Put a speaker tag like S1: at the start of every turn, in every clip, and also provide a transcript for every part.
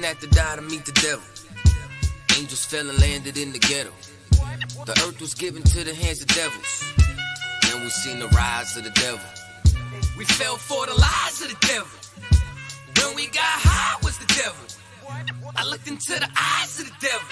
S1: ain't have to die to meet the devil. Angels fell and landed in the ghetto. The earth was given to the hands of devils. Then we seen the rise of the devil. We fell for the lies of the devil. When we got high was the devil. I looked into the eyes of the devil.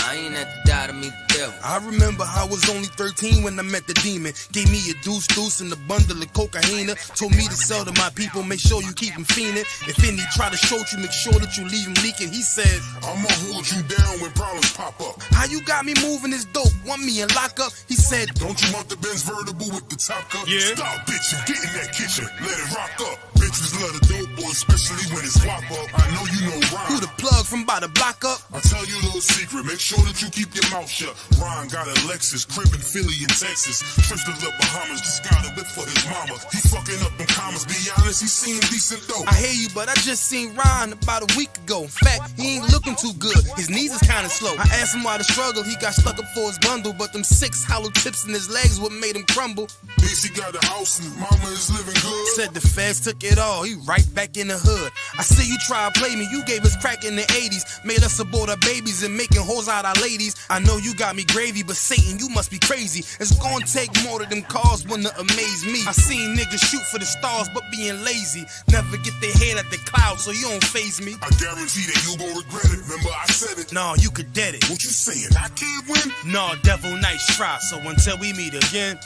S1: I ain't have to die to meet the devil.
S2: I remember I was only 13 when I met the demon. Gave me a deuce and a bundle of cocaine. Told me to sell to my people, make sure you keep him fiending. If any try to shoot you, make sure that you leave him leaking. He said,
S3: I'ma hold you down when problems pop up.
S2: how you got me moving this dope? Want me in lockup? He said,
S3: Don't you want the Benz vertible with the top cut?
S2: Yeah.
S3: Stop bitching, get in that kitchen, let it rock up. Bitches love the dope boy, especially when it's wop up. I know you know
S2: who
S3: Ron.
S2: the plug from by the block up?
S3: I'll tell you a little secret, make sure that you keep your mouth shut. Ron got a Lexus, crib in Philly and Texas. Trips to the Bahamas, just got a whip for his mama. He fucking up them commas, be honest, he seeing decent dope.
S2: I hear you, but I just seen Ron about a week ago. In fact, he ain't looking too good. His knees is kinda slow. I asked him why the struggle. He got stuck up for his bundle, but them 6 hollow tips in his legs what made him crumble.
S3: Bitch, he got a house and mama is living good.
S2: Said the feds took it all. He right back in the hood. I see you try to play me. You gave us crack in the 80s. Made us abort our babies and making hoes out our ladies. I know you got me gravy, but Satan, you must be crazy. It's gonna take more than them cars when to amaze me. I seen niggas shoot for the stars, but being lazy. Never get their head at the clouds, so you don't faze me.
S3: I guarantee that you gon' regret it. Remember I said it.
S2: Nah, you could dead it.
S3: What you saying? I can't win?
S2: Nah, devil, nice try. So until we meet again,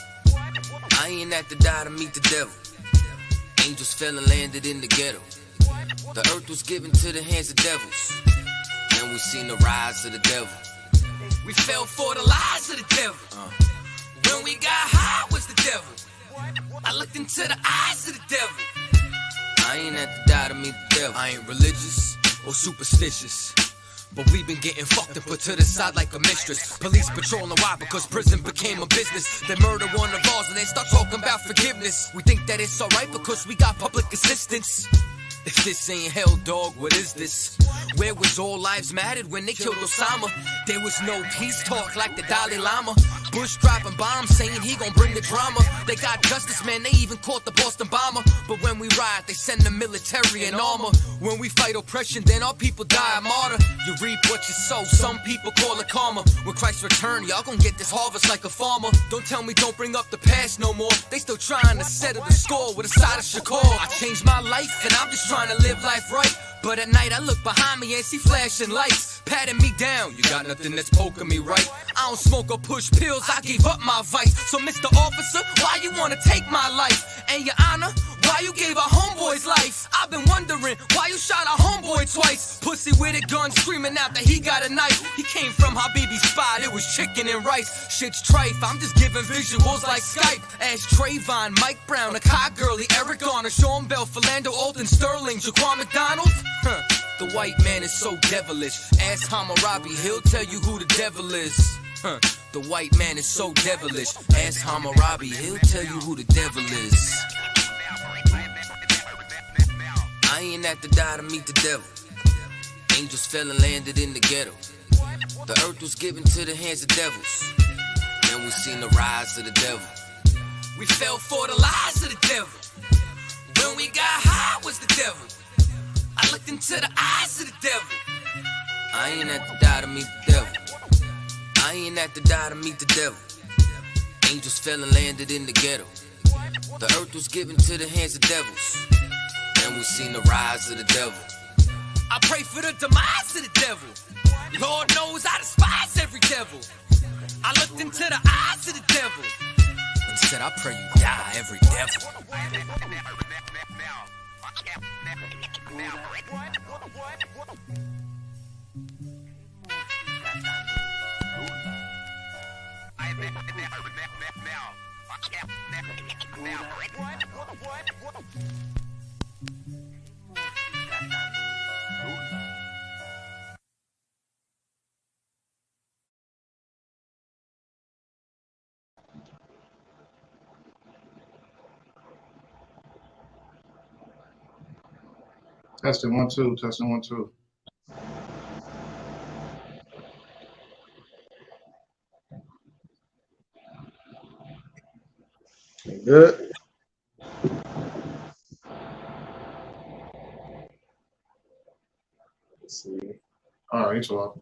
S1: I ain't have to die to meet the devil. Angels fell and landed in the ghetto. The earth was given to the hands of devils. Then we seen the rise of the devil. We fell for the lies of the devil. When we got high was the devil. I looked into the eyes of the devil. I ain't have to die to meet the devil. I ain't religious or superstitious, but we've been getting fucked and put to the side like a mistress. Police patrolling why? Because prison became a business. They murder one of ours and they start talking about forgiveness. We think that it's alright because we got public assistance. If this ain't hell, dog, what is this? Where was all lives mattered when they killed Osama? There was no peace talk like the Dalai Lama. Bush dropping bombs saying he gon' bring the drama. They got justice, man, they even caught the Boston bomber. But when we ride, they send the military and armor. When we fight oppression, then our people die a martyr. You reap what you sow, some people call it karma. When Christ return, y'all gon' get this harvest like a farmer. Don't tell me don't bring up the past no more. They still trying to settle the score with a side of Shakur. I changed my life and I'm just trying to live life right. But at night I look behind me and see flashing lights, patting me down. You got nothing that's poking me right. I don't smoke or push pills, I gave up my vice. So Mr. Officer, why you wanna take my life? And your honor, why you gave our homeboy's life? I've been wondering why you shot our homeboy twice. Pussy with a gun screaming out that he got a knife. He came from Habibi's spot, it was chicken and rice. Shit's trife, I'm just giving visuals like Skype. Ask Trayvon, Mike Brown, Akai Gurley, Eric Garner, Sean Bell, Philando, Alton Sterling, Jaquan McDonald. The white man is so devilish. Ask Hammurabi, he'll tell you who the devil is. The white man is so devilish. Ask Hammurabi, he'll tell you who the devil is. I ain't have to die to meet the devil. Angels fell and landed in the ghetto. The earth was given to the hands of devils. Then we seen the rise of the devil. We fell for the lies of the devil. When we got high was the devil. I looked into the eyes of the devil. I ain't have to die to meet the devil. I ain't have to die to meet the devil. Angels fell and landed in the ghetto. The earth was given to the hands of devils. Then we seen the rise of the devil. I pray for the demise of the devil. Lord knows I despise every devil. I looked into the eyes of the devil and said, I pray you die, every devil.
S4: Testing 1 2, testing 1 2. Good. All right, so all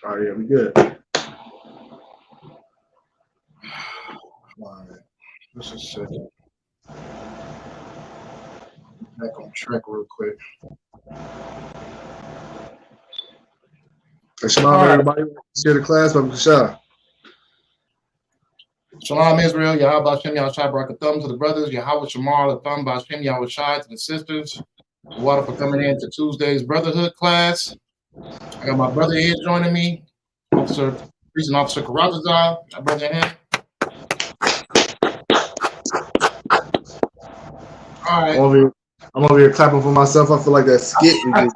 S4: right, yeah, we good. All right, let's just set back on track real quick. Hey, shalom, everybody. Share the class, Baruch Shah.
S5: Shalom Israel, Yahweh Hashem, Yahweh Shai, Barakathum to the brothers, Yahweh Shamar, Latham, Bashem, Yahweh Shai to the sisters. Water for coming in to Tuesday's Brotherhood class. I got my brother here joining me, Priest and Officer Karatazar. My brother him. All right.
S4: I'm over here clapping for myself. I feel like that skit we just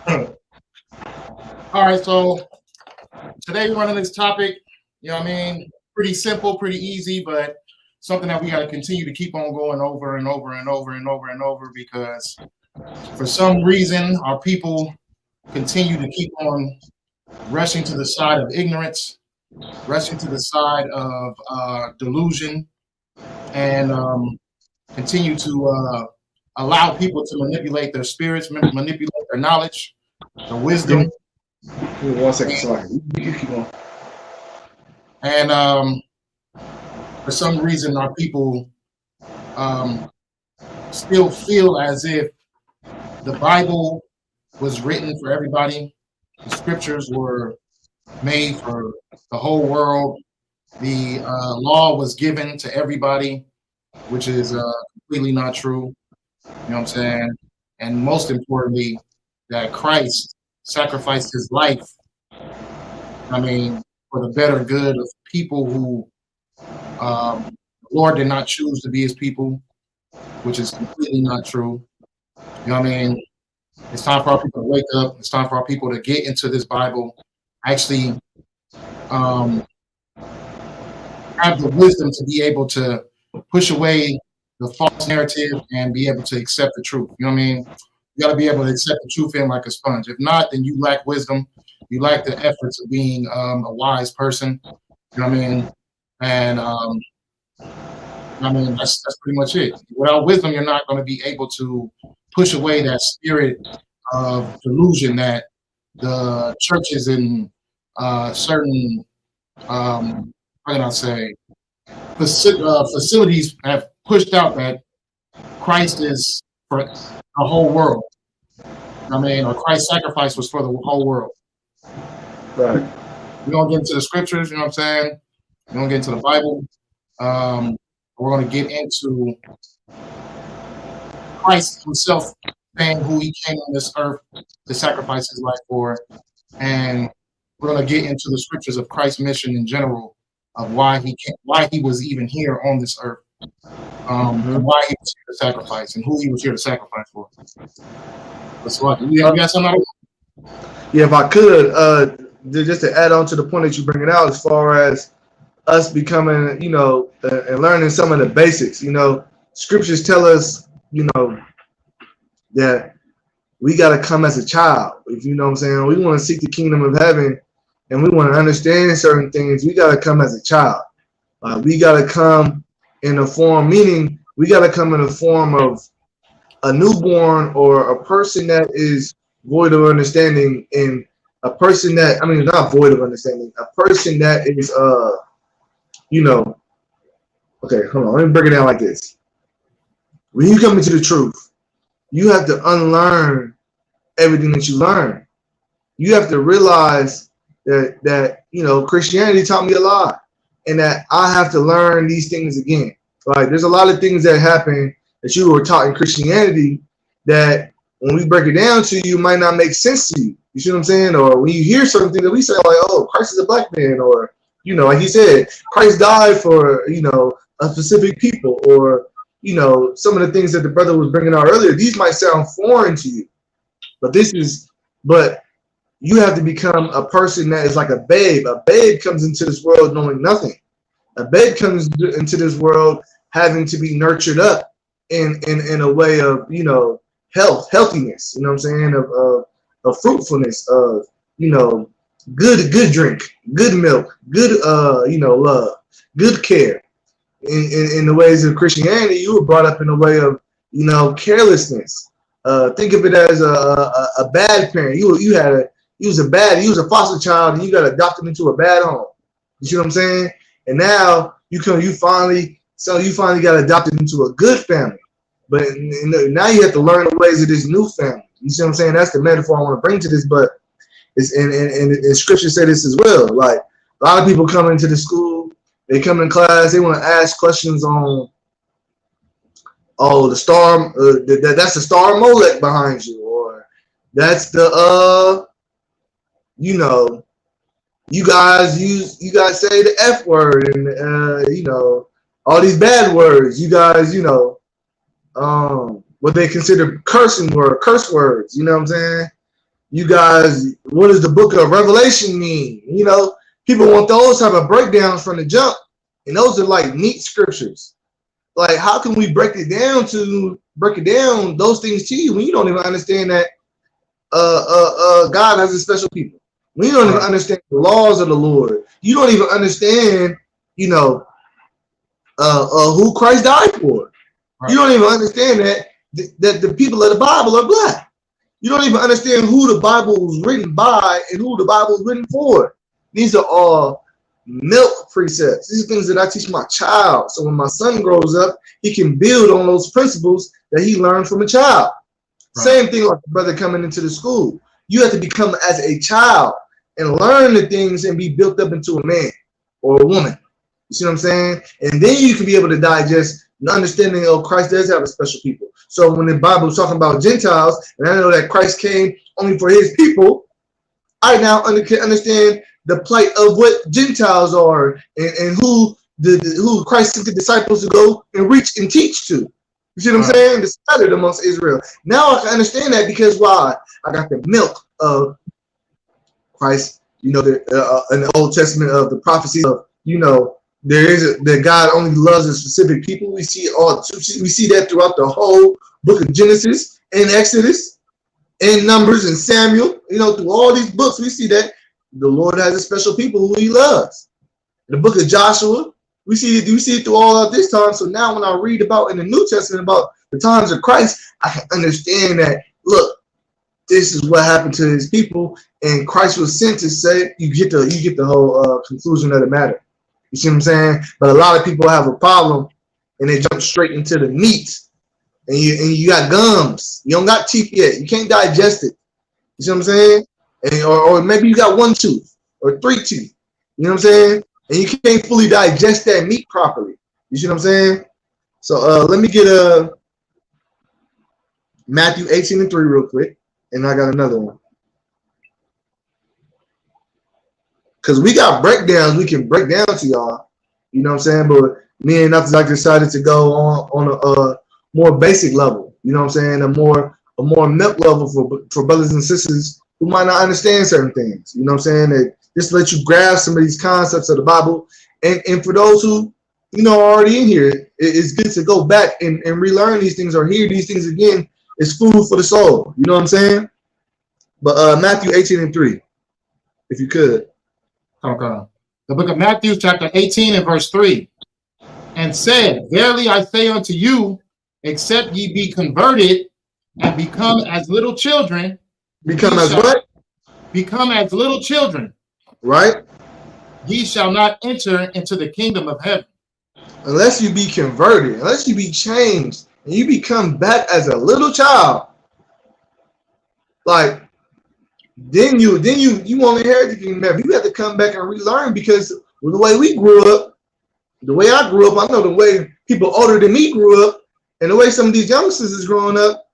S4: did.
S5: All right, so today we're running this topic, you know what I mean? Pretty simple, pretty easy, but something that we got to continue to keep on going over and over and over and over and over, because for some reason our people continue to keep on rushing to the side of ignorance, rushing to the side of delusion, and continue to allow people to manipulate their spirits, manipulate their knowledge, their wisdom.
S4: 1 second, sorry. You keep going.
S5: And for some reason, our people still feel as if the Bible was written for everybody. The scriptures were made for the whole world. The law was given to everybody, which is completely not true. You know what I'm saying? And most importantly, that Christ sacrificed his life, I mean, for the better good of people who the Lord did not choose to be his people, which is completely not true. You know what I mean? It's time for our people to wake up. It's time for our people to get into this Bible, actually have the wisdom to be able to push away the false narrative and be able to accept the truth. You know what I mean? You got to be able to accept the truth in like a sponge. If not, then you lack wisdom. You lack the efforts of being a wise person. You know what I mean? And I mean, that's pretty much it. Without wisdom, you're not going to be able to push away that spirit of delusion that the churches in certain, how can I say, facilities have pushed out, that Christ is for the whole world. I mean, or Christ's sacrifice was for the whole world.
S4: Right.
S5: We're going to get into the scriptures, you know what I'm saying? We're going to get into the Bible. We're going to get into Christ himself saying who he came on this earth to sacrifice his life for. And we're going to get into the scriptures of Christ's mission in general, of why he was even here on this earth. And why he was here to sacrifice and who he was here to sacrifice for. That's what you got something.
S4: Yeah, if I could, just to add on to the point that you bring it out, as far as us becoming, you know, and learning some of the basics. You know, scriptures tell us, you know, that we got to come as a child. If you know what I'm saying, we want to seek the kingdom of heaven, and we want to understand certain things. We got to come as a child. We got to come in a form, meaning we got to come in a form of a newborn or a person that is void of understanding, and a person that, I mean, not void of understanding, a person that is, you know, okay, hold on, let me break it down like this. When you come into the truth, you have to unlearn everything that you learn. You have to realize that you know, Christianity taught me a lot, and that I have to learn these things again. Like, there's a lot of things that happen that you were taught in Christianity that when we break it down to you, might not make sense to you. You see what I'm saying? Or when you hear something that we say, like, oh, Christ is a black man, or, you know, like he said, Christ died for, you know, a specific people, or, you know, some of the things that the brother was bringing out earlier, these might sound foreign to you, but you have to become a person that is like a babe. A babe comes into this world knowing nothing. A babe comes into this world having to be nurtured up in a way of, you know, healthiness, you know what I'm saying, of fruitfulness, of, you know, good drink, good milk, good love, good care. In the ways of Christianity, you were brought up in a way of carelessness. Think of it as a bad parent. You was a foster child, and you got adopted into a bad home. You see what I'm saying? And now you finally got adopted into a good family. But now you have to learn the ways of this new family. You see what I'm saying? That's the metaphor I want to bring to this. But it's and scripture say this as well. Like a lot of people come into the school, they come in class, they want to ask questions on, the star, that's the star Molech behind you, or that's the you guys say the F word and all these bad words. You guys, what they consider curse words. You know what I'm saying? You guys, what does the book of Revelation mean? People want those type of breakdowns from the jump, and those are like neat scriptures. Like, how can we break it down those things to you when you don't even understand that God has a special people? When you don't even understand the laws of the Lord, you don't even understand, who Christ died for. Right. You don't even understand that the people of the Bible are black. You don't even understand who the Bible was written by and who the Bible was written for. These are all milk precepts. These are things that I teach my child. So when my son grows up, he can build on those principles that he learned from a child. Right. Same thing like the brother coming into the school. You have to become as a child and learn the things and be built up into a man or a woman. You see what I'm saying? And then you can be able to digest the understanding of Christ does have a special people. So when the Bible is talking about Gentiles, and I know that Christ came only for his people, I now can understand the plight of what Gentiles are and who Christ sent the disciples to go and reach and teach to. You see what I'm saying? The scattered amongst Israel. Now I can understand that because why? I got the milk of Christ, in the Old Testament of the prophecies of, that God only loves a specific people. We see that throughout the whole book of Genesis and Exodus and Numbers and Samuel. Through all these books, we see that the Lord has a special people who he loves. In the book of Joshua, we see it through all of this time. So now when I read about in the New Testament about the times of Christ, I can understand that, look, this is what happened to his people, and Christ was sent to say, you get the whole conclusion of the matter. You see what I'm saying? But a lot of people have a problem, and they jump straight into the meat, and you got gums. You don't got teeth yet. You can't digest it. You see what I'm saying? Or maybe you got one tooth or three teeth. You know what I'm saying? And you can't fully digest that meat properly. You see what I'm saying? So let me get Matthew 18:3 real quick, and I got another one. Because we got breakdowns we can break down to y'all. You know what I'm saying? But me and Nothing, I decided to go on a more basic level. You know what I'm saying? A more milk level for brothers and sisters who might not understand certain things. You know what I'm saying? That just let you grasp some of these concepts of the Bible. And for those who, are already in here, it's good to go back and relearn these things or hear these things again. It's food for the soul. You know what I'm saying? But Matthew 18:3, if you could.
S5: Okay. The book of Matthew, chapter 18 and verse 3. And said, verily I say unto you, except ye be converted and become as little children.
S4: Become as what?
S5: Become as little children.
S4: Right.
S5: Ye shall not enter into the kingdom of heaven.
S4: Unless you be converted, unless you be changed, and you become back as a little child. Like, then you won't inherit the kingdom of heaven. You have to come back and relearn, because the way we grew up, the way I grew up, I know the way people older than me grew up, and the way some of these youngsters is growing up,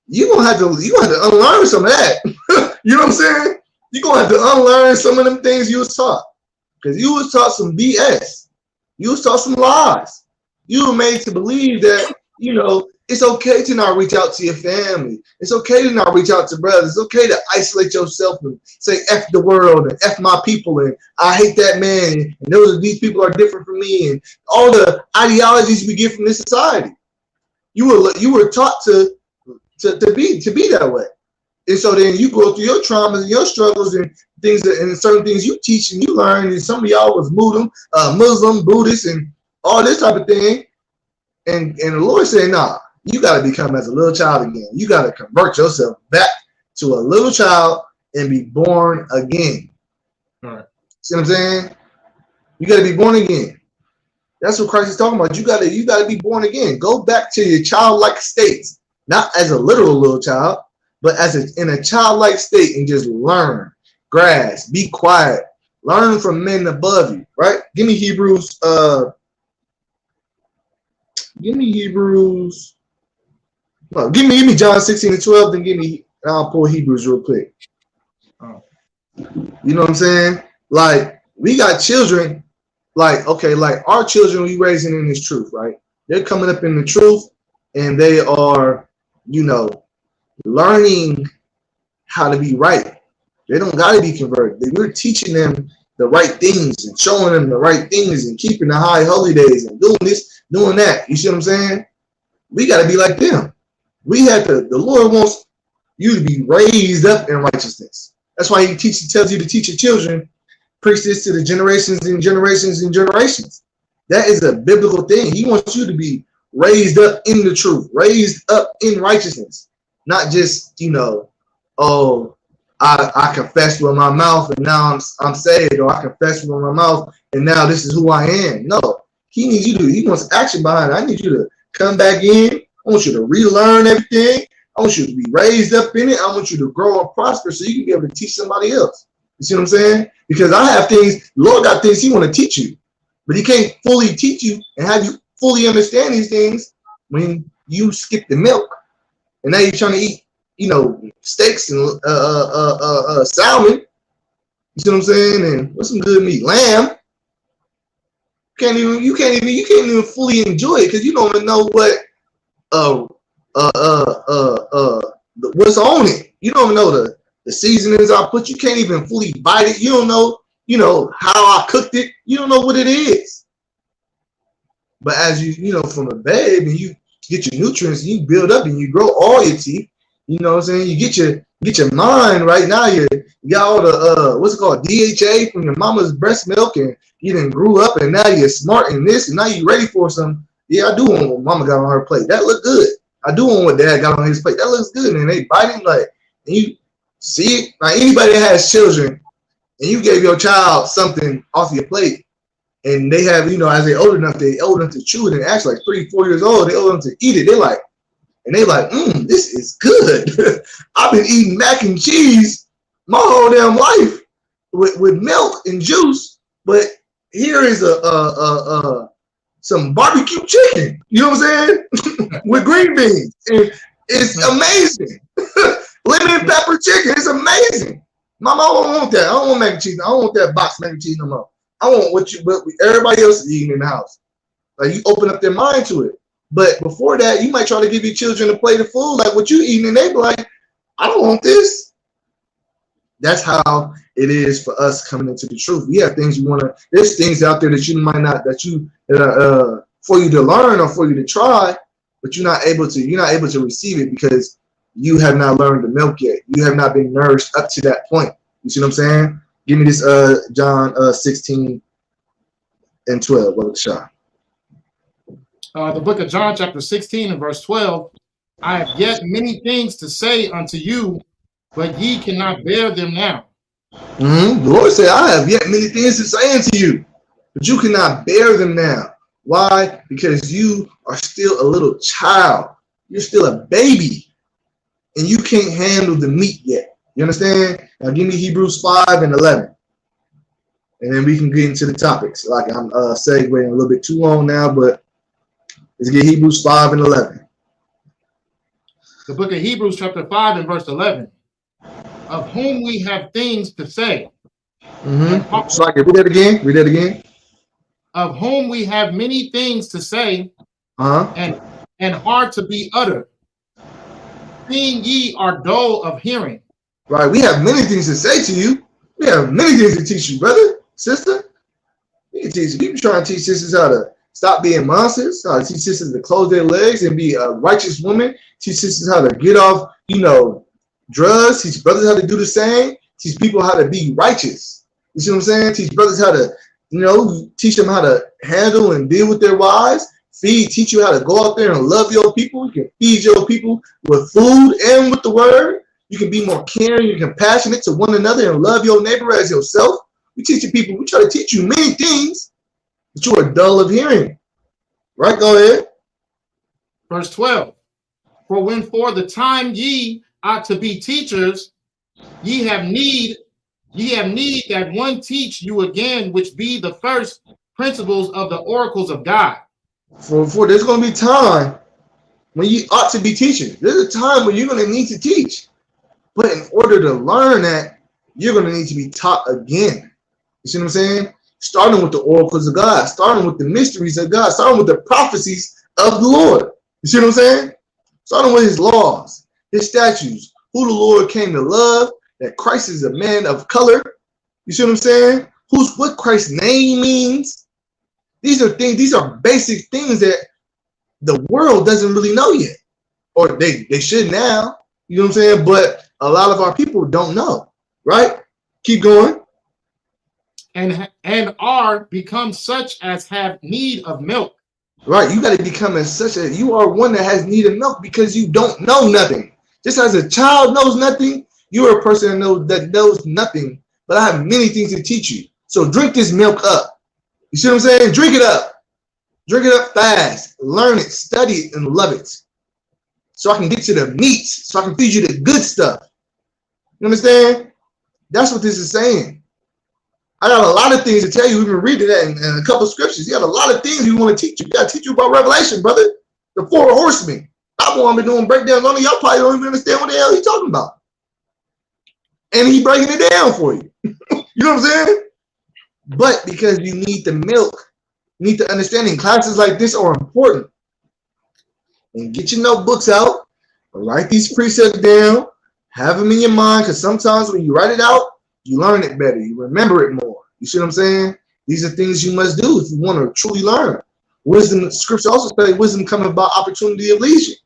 S4: you're gonna have to unlearn some of that. You know what I'm saying? You're gonna have to unlearn some of them things you was taught. Because you was taught some BS. You was taught some lies. You were made to believe that, it's okay to not reach out to your family. It's okay to not reach out to brothers. It's okay to isolate yourself and say F the world and F my people and I hate that man and these people are different from me and all the ideologies we get from this society. You were taught to be that way. And so then you go through your traumas and your struggles and things and certain things you teach and you learn. And some of y'all was Muslim, Buddhist, and all this type of thing. And the Lord said, nah, you got to become as a little child again. You got to convert yourself back to a little child and be born again.
S5: All right.
S4: See what I'm saying? You got to be born again. That's what Christ is talking about. You got to be born again. Go back to your childlike states, not as a literal little child, but in a childlike state, and just learn, grasp, be quiet, learn from men above you. Right? Give me Hebrews. Give me John 16:12. Then I'll pull Hebrews real quick. You know what I'm saying? Like, we got children. Like, okay, like our children, we raising in this truth, right? They're coming up in the truth, and they are, learning how to be right. They don't got to be converted. We're teaching them the right things and showing them the right things and keeping the high holy days and doing this, doing that. You see what I'm saying? We got to be like them. The Lord wants you to be raised up in righteousness. That's why he tells you to teach your children, preach this to the generations and generations and generations. That is a biblical thing. He wants you to be raised up in the truth, raised up in righteousness. Not just, I confessed with my mouth and now I'm saved, or I confessed with my mouth and now this is who I am. No, he wants action behind it. I need you to come back in. I want you to relearn everything. I want you to be raised up in it. I want you to grow and prosper so you can be able to teach somebody else. You see what I'm saying? Because I have things, the Lord got things he want to teach you, but he can't fully teach you and have you fully understand these things when you skip the milk. And now you're trying to eat, steaks and salmon. You see what I'm saying? And what's some good meat? Lamb. You can't even fully enjoy it because you don't even know what what's on it. You don't even know the seasonings I put. You can't even fully bite it. You don't know, how I cooked it. You don't know what it is. But as from a babe, and you get your nutrients, and you build up and you grow all your teeth. You know what I'm saying? You get your mind right now. You got all the what's it called, DHA from your mama's breast milk, and you done grew up, and now you're smart in this, and now you're ready for some. Yeah, I do want what mama got on her plate. That look good. I do want what dad got on his plate. That looks good. And they biting and you see it. Like anybody that has children, and you gave your child something off your plate, and they have, as they old enough to chew it, and actually 3-4 years old, they old enough to eat it. They like, this is good. I've been eating mac and cheese my whole damn life with milk and juice, but here is some barbecue chicken. You know what I'm saying? With green beans. And it's amazing. Lemon pepper chicken. It's amazing. Mama, I don't want that. I don't want mac and cheese. I don't want that box mac and cheese no more. I want what everybody else is eating in the house. Like, you open up their mind to it. But before that, you might try to give your children a plate of food like what you eating, and they be like, I don't want this. That's how it is for us coming into the truth. We have things there's things out there that you might not, for you to learn or for you to try, but you're not able to receive it because you have not learned the milk yet. You have not been nourished up to that point. You see what I'm saying? Give me this John 16:12. Brother Shah.
S5: The book of John, chapter 16 and verse 12. I have yet many things to say unto you, but ye cannot bear them now.
S4: The Lord said, I have yet many things to say unto you, but you cannot bear them now. Why? Because you are still a little child. You're still a baby, and you can't handle the meat yet. You understand? Now give me Hebrews 5:11. And then we can get into the topics. Like, I'm segueing a little bit too long now, but let's get Hebrews 5:11.
S5: The book of Hebrews, chapter 5 and verse 11. Of whom we have things to say.
S4: So read that again. Read that again.
S5: Of whom we have many things to say, and hard to be uttered, seeing ye are dull of hearing.
S4: Right. We have many things to say to you. We have many things to teach you, brother, sister. We can teach you. People trying to teach sisters how to stop being monsters, how to teach sisters to close their legs and be a righteous woman. Teach sisters how to get off, drugs. Teach brothers how to do the same. Teach people how to be righteous. You see what I'm saying? Teach brothers how to, teach them how to handle and deal with their wives. Teach you how to go out there and love your people. You can feed your people with food and with the word. You can be more caring and compassionate to one another and love your neighbor as yourself. We try to teach you many things, but you are dull of hearing. Right? Go ahead.
S5: Verse 12. For when for the time ye ought to be teachers, ye have need that one teach you again, which be the first principles of the oracles of God.
S4: For there's going to be time when you ought to be teaching. There's a time when you're going to need to teach. But in order to learn that, you're going to need to be taught again. You see what I'm saying? Starting with the oracles of God, starting with the mysteries of God, starting with the prophecies of the Lord. You see what I'm saying? Starting with his laws, his statutes, who the Lord came to love, that Christ is a man of color. You see what I'm saying? What Christ's name means. These are basic things that the world doesn't really know yet. Or they should now. You know what I'm saying? But a lot of our people don't know. Right? Keep going.
S5: And are become such as have need of milk.
S4: Right, you got to become you are one that has need of milk because you don't know nothing. Just as a child knows nothing, you are a person that knows nothing. But I have many things to teach you. So drink this milk up. You see what I'm saying? Drink it up. Drink it up fast. Learn it, study it, and love it. So I can get to the meat. So I can feed you the good stuff. You understand? That's what this is saying. I got a lot of things to tell you. We've been reading that in a couple of scriptures. You got a lot of things we want to teach you. We got to teach you about Revelation, brother. The 4 horsemen. I've been doing breakdowns on it. Y'all probably don't even understand what the hell he's talking about. And he's breaking it down for you. You know what I'm saying? But because you need the milk, you need the understanding. Classes like this are important. And get your notebooks out. Write these precepts down. Have them in your mind, because sometimes when you write it out, you learn it better. You remember it more. You see what I'm saying? These are things you must do if you want to truly learn. Wisdom, scripture also says wisdom comes about opportunity of leisure.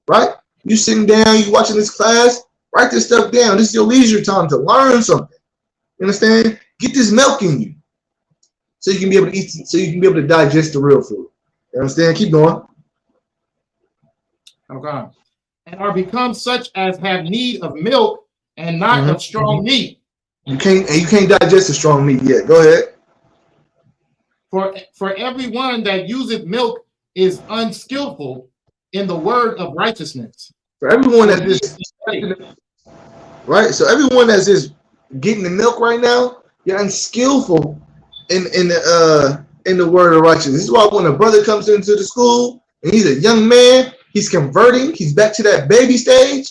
S4: Right? You sitting down, you watching this class, write this stuff down. This is your leisure time to learn something. You understand? Get this milk in you. So you can be able to eat, so you can be able to digest the real food. You understand? Keep going.
S5: Okay. And are become such as have need of milk and not of strong meat.
S4: You can't digest the strong meat yet. Go ahead.
S5: For everyone that useth milk is unskillful in the word of righteousness.
S4: For everyone that is right. So everyone that's just getting the milk right now, you're unskillful in the word of righteousness. This is why when a brother comes into the school and he's a young man, he's converting, he's back to that baby stage,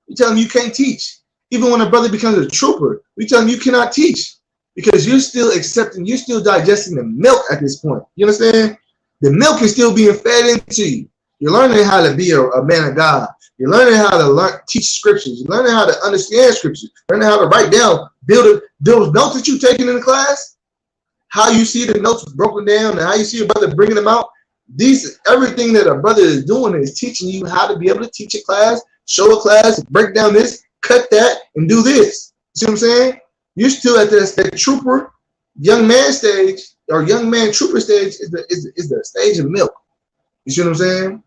S4: you tell him you can't teach. Even when a brother becomes a trooper, we tell him you cannot teach because you're still you're still digesting the milk at this point. You understand? The milk is still being fed into you. You're learning how to be a man of God. You're learning how to teach scriptures. You're learning how to understand scriptures. Learning how to write down, build those notes that you're taking in the class. How you see the notes broken down and how you see your brother bringing them out. Everything that a brother is doing is teaching you how to be able to teach a class, show a class, break down this, cut that, and do this. You see what I'm saying? You're still at that trooper, young man stage, or young man trooper stage is the stage of milk. You see what I'm saying?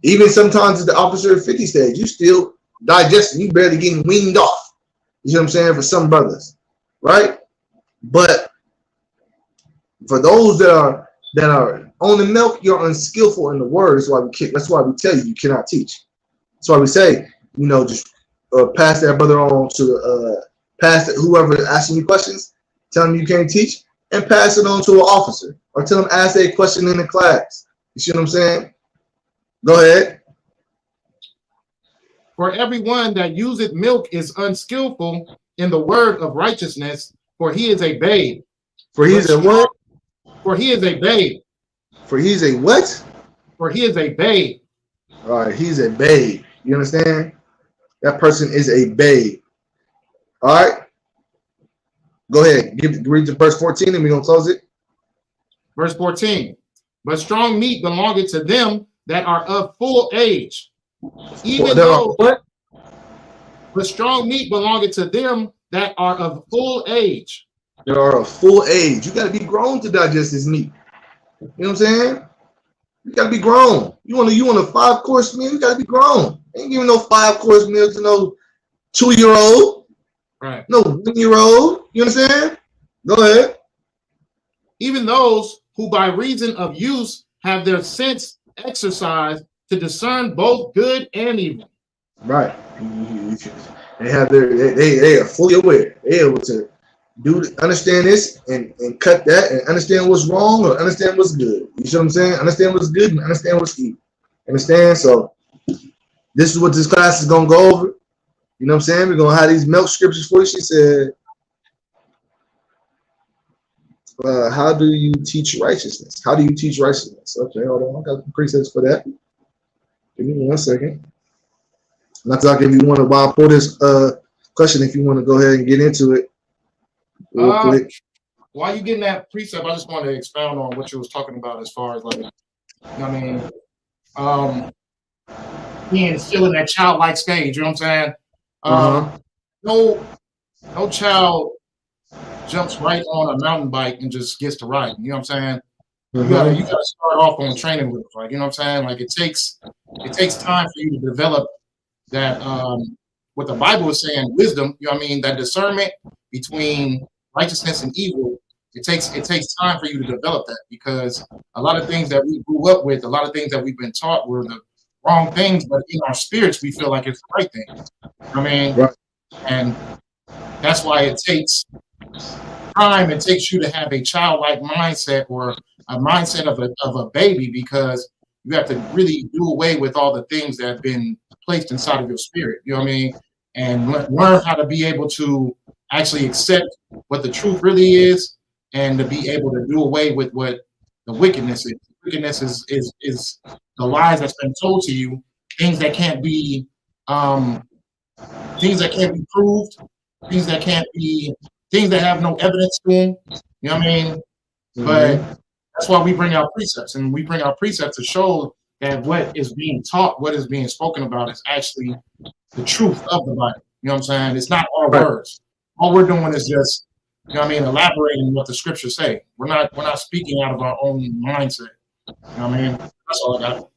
S4: Even sometimes at the officer 50 stage, you still digesting, you barely getting weaned off. You see what I'm saying? For some brothers, right? But for those that are on the milk, you're unskillful in the word. That's why we tell you cannot teach. That's why we say, just pass that brother on to whoever is asking you questions, tell them you can't teach, and pass it on to an officer, or tell them ask a question in the class. You see what I'm saying? Go ahead.
S5: For everyone that useth milk is unskillful in the word of righteousness, for he is a babe.
S4: For he is a what?
S5: For he is a babe.
S4: For he is a what?
S5: For he is a babe.
S4: All right, he's a babe. You understand? That person is a babe. All right. Go ahead. Read to verse 14 and we're going to close it.
S5: Verse 14. But strong meat belongeth to them that are of full age. Even though,
S4: what?
S5: but strong meat belongeth to them that are of full age.
S4: They are of full age. You got to be grown to digest this meat. You know what I'm saying? You got to be grown. You want a 5-course meal? You got to be grown. Ain't giving no 5-course meal to no 2-year-old.
S5: Right.
S4: No 1-year-old. You understand? Go ahead.
S5: Even those who by reason of use have their sense exercised to discern both good and evil.
S4: Right. They have they are fully aware. They're able to understand this and cut that and understand what's wrong or understand what's good. You see what I'm saying? Understand what's good and understand what's evil. Understand? So this is what this class is gonna go over. You know what I'm saying? We're gonna have these milk scriptures for you. She said, how do you teach righteousness? How do you teach righteousness? Okay, hold on. I got some precepts for that. Give me 1 second. Not talking if you want to, while I pull this question, if you want to go ahead and get into it real quick.
S5: While you getting that precept, I just want to expound on what you was talking about as far as like, you know what I mean, being still in that childlike stage. You know what I'm saying? No child jumps right on a mountain bike and just gets to riding. You know what I'm saying? You gotta start off on training wheels, like, you know what I'm saying? Like it takes time for you to develop that what the Bible is saying, wisdom, you know what I mean, that discernment between righteousness and evil. It takes time for you to develop that, because a lot of things that we grew up with, a lot of things that we've been taught were the wrong things, but in our spirits we feel like it's the right thing. I mean, right. And that's why it takes time. It takes you to have a childlike mindset, or a mindset of a baby, because you have to really do away with all the things that have been placed inside of your spirit. You know what I mean? And learn how to be able to actually accept what the truth really is, and to be able to do away with what the wickedness is. Wickedness is the lies that's been told to you, things that can't be proved, things that have no evidence to them. You know what I mean? But that's why we bring out precepts, and we bring out precepts to show that what is being taught, what is being spoken about, is actually the truth of the Bible. You know what I'm saying? It's not our words. All we're doing is just, you know what I mean, elaborating what the scriptures say. We're not speaking out of our own mindset. You know what I mean? That's all I got.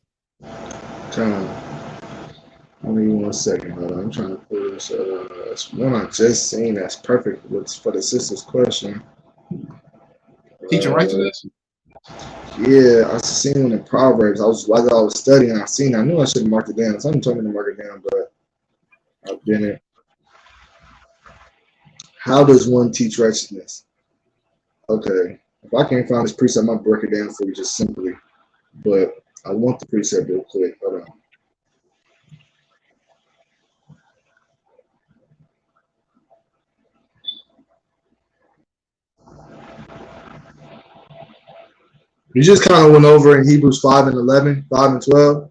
S4: Give me 1 second. Hold on. I'm trying to pull this one I just seen that's perfect for the sister's question.
S5: Teaching righteousness?
S4: Yeah, I seen one in Proverbs. As I was studying, I knew I should have marked it down. Someone told me to mark it down, but I didn't. How does one teach righteousness? Okay. If I can't find this precept, I might break it down for you just simply. But I want the precept real quick. Hold on. You just kind of went over in Hebrews 5 and 11, 5 and 12.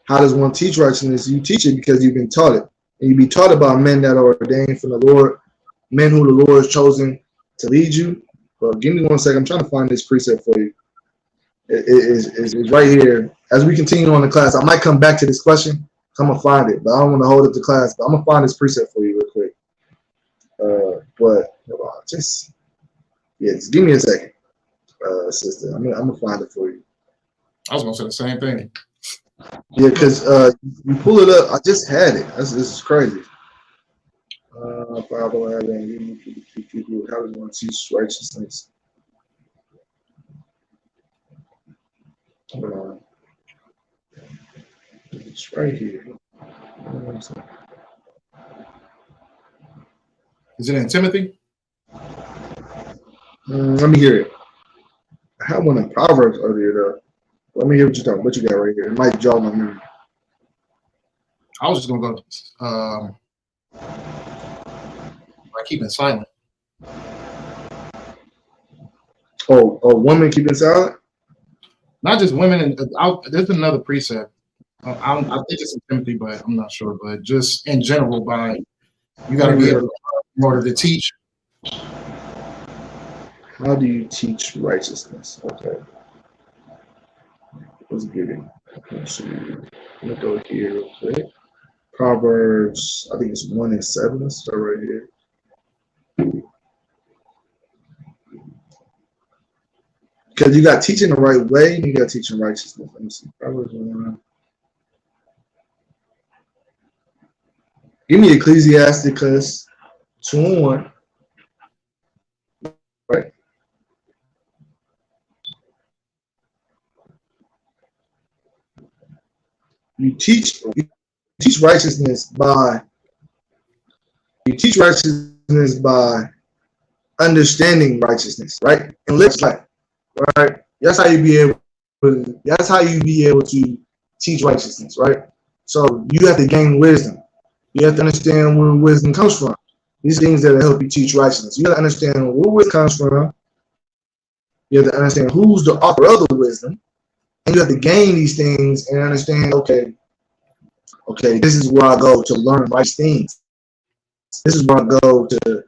S4: How does one teach righteousness? You teach it because you've been taught it. And you be taught about men that are ordained from the Lord, men who the Lord has chosen to lead you. But give me 1 second. I'm trying to find this precept for you. It's right here. As we continue on the class, I might come back to this question. I'm going to find it, but I don't want to hold up the class. But I'm going to find this precept for you real quick. But just give me a second, sister. I'm gonna find it for you.
S5: I was going to say the same thing.
S4: Yeah, because you pull it up. I just had it. This is crazy. Bible, how does one teach righteousness? Hold on. It's right here.
S5: Is it in Timothy?
S4: Let me hear it. I had one in Proverbs earlier though. Let me hear what you're talking. What you got right here? It might jog my memory.
S5: I was just gonna go by keeping silent.
S4: Oh, women keeping silent?
S5: Not just women. There's another precept. I think it's in Timothy, but I'm not sure. But just in general, you got to be able to, in order to teach.
S4: How do you teach righteousness? Okay. Let's get it. Let's see. Let me go here real quick. Proverbs, I think it's 1 and 7. Let's start right here. Because you got teaching the right way, and you got teaching righteousness. Let me see. Proverbs 1. Give me Ecclesiasticus 2 and 1. Right. You teach righteousness by understanding righteousness, right? And live life, right? That's how you be able to teach righteousness, right? So you have to gain wisdom. You have to understand where wisdom comes from. These things that help you teach righteousness. You have to understand where wisdom comes from. You have to understand who's the author of the wisdom. And you have to gain these things and understand, okay, this is where I go to learn righteous things. This is where I go to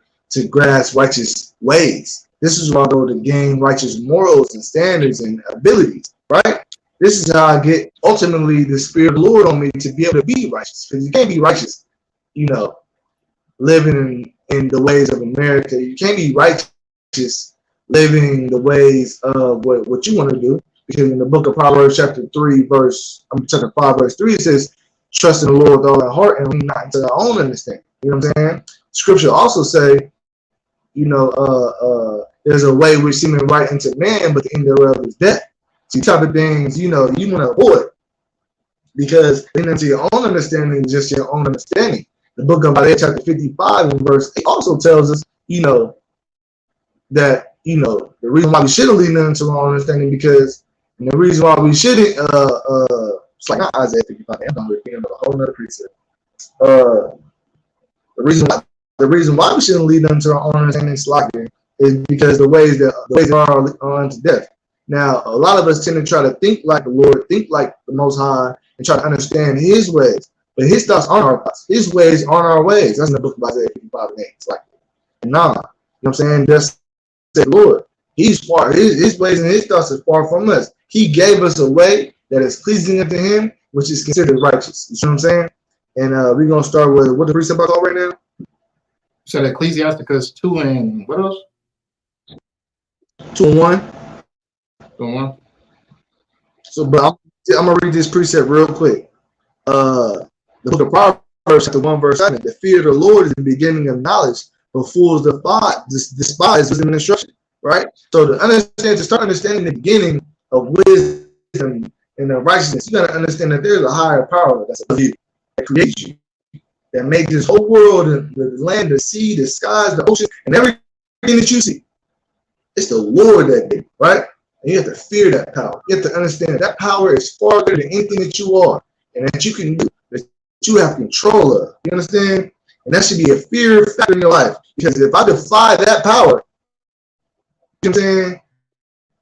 S4: grasp righteous ways. This is where I go to gain righteous morals and standards and abilities, right? This is how I get ultimately the Spirit of the Lord on me to be able to be righteous. Because you can't be righteous, living in the ways of America. You can't be righteous living the ways of what you want to do. Because in the book of Proverbs, chapter 5, verse 3, it says, trust in the Lord with all our heart and lean not into our own understanding. You know what I'm saying? Scripture also say, there's a way which seemeth right unto man, but the end thereof is death. These type of things, you want to avoid. Because leaning into your own understanding is just your own understanding. The book of Isaiah, chapter 55, and verse 8 also tells us, that, the reason why we shouldn't lean into our own understanding, because the reason why we shouldn't, it's like not Isaiah 55, I'm not repeating a whole nother precept. The reason why we shouldn't lead them to our own understanding is because the ways are unto death. Now, a lot of us tend to try to think like the Lord, think like the Most High, and try to understand His ways. But His thoughts aren't our thoughts. His ways aren't our ways. That's in the book of Isaiah 55 and 8. It's like, nah. You know what I'm saying? Just say, Lord, He's far. His ways and His thoughts are far from us. He gave us a way that is pleasing unto Him, which is considered righteous. You see what I'm saying? And we're going to start with what the precept about right now?
S5: So Ecclesiasticus 2 and what else?
S4: 2 and 1.
S5: 2 and 1.
S4: So, but I'm going to read this precept real quick. The book of Proverbs, chapter 1, verse 7. The fear of the Lord is the beginning of knowledge, but fools despise wisdom and instruction. Right? So to start understanding the beginning of wisdom and righteousness, you got to understand that there's a higher power that's above you, that creates you, that makes this whole world, the land, the sea, the skies, the ocean, and everything that you see. It's the Lord that did, right? And you have to fear that power. You have to understand that power is far greater than anything that you are and that you can do, that you have control of. You understand? And that should be a fear factor in your life. Because if I defy that power, you know what I'm saying?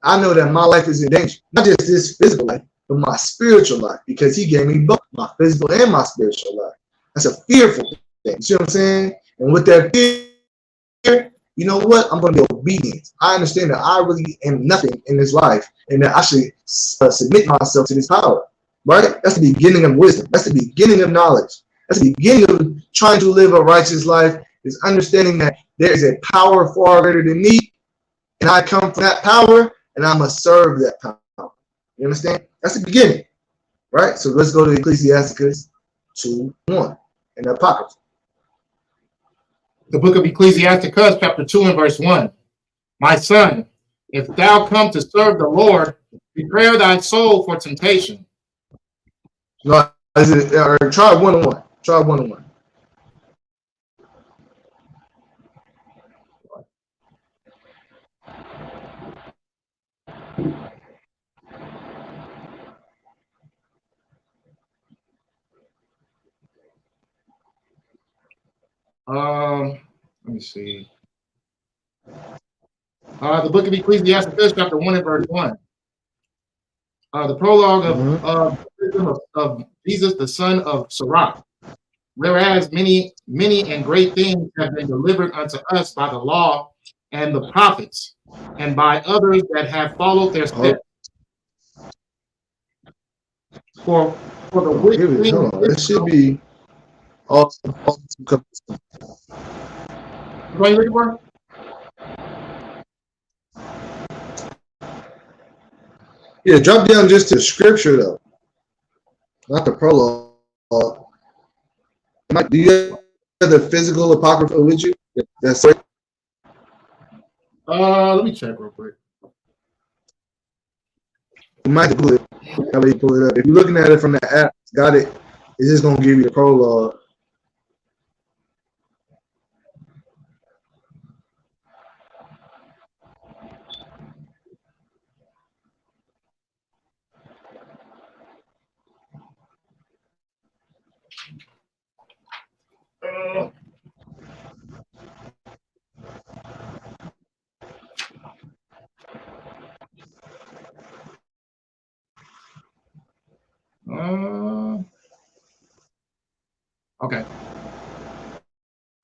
S4: I know that my life is in danger. Not just this physical life, but my spiritual life. Because He gave me both my physical and my spiritual life. That's a fearful thing. You see what I'm saying? And with that fear, you know what? I'm going to be obedient. I understand that I really am nothing in this life and that I should submit myself to this power. Right? That's the beginning of wisdom. That's the beginning of knowledge. That's the beginning of trying to live a righteous life, is understanding that there is a power far greater than me, and I come from that power, and I must serve that power. You understand? That's the beginning. Right? So let's go to Ecclesiasticus 2:1 in the Apocrypha.
S5: The book of Ecclesiasticus, chapter 2 and verse 1. My son, if thou come to serve the Lord, prepare thy soul for temptation.
S4: No, try 1 and 1. Try 1 and 1.
S5: Let me see. The book of Ecclesiasticus, chapter 1 and verse 1. The prologue of Jesus, the son of Sirach. Whereas many and great things have been delivered unto us by the law and the prophets, and by others that have followed their steps. For the wicked thing,
S4: it should be All,
S5: What are you looking for?
S4: yeah, drop down just to scripture though, not the prologue. Do you have the physical apocrypha with you? That's right.
S5: Let me check real quick.
S4: You might have to pull it. That way you pull it up. If you're looking at it from the app, got it. It's just gonna give you the prologue.
S5: Okay.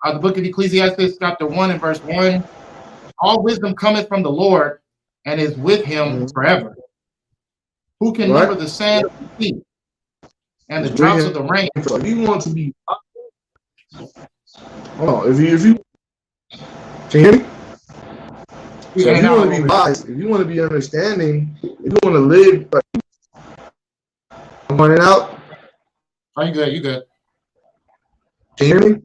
S5: The book of Ecclesiastes, chapter 1 and verse 1. All wisdom cometh from the Lord and is with him forever. Who can number the sand of the sea and the drops of the rain?
S4: If you want to be, hold on. If you can you hear me? So if you want to be wise, if you want to be understanding, if you want to live, I'm running out.
S5: Oh, you good? You good?
S4: Can you hear me?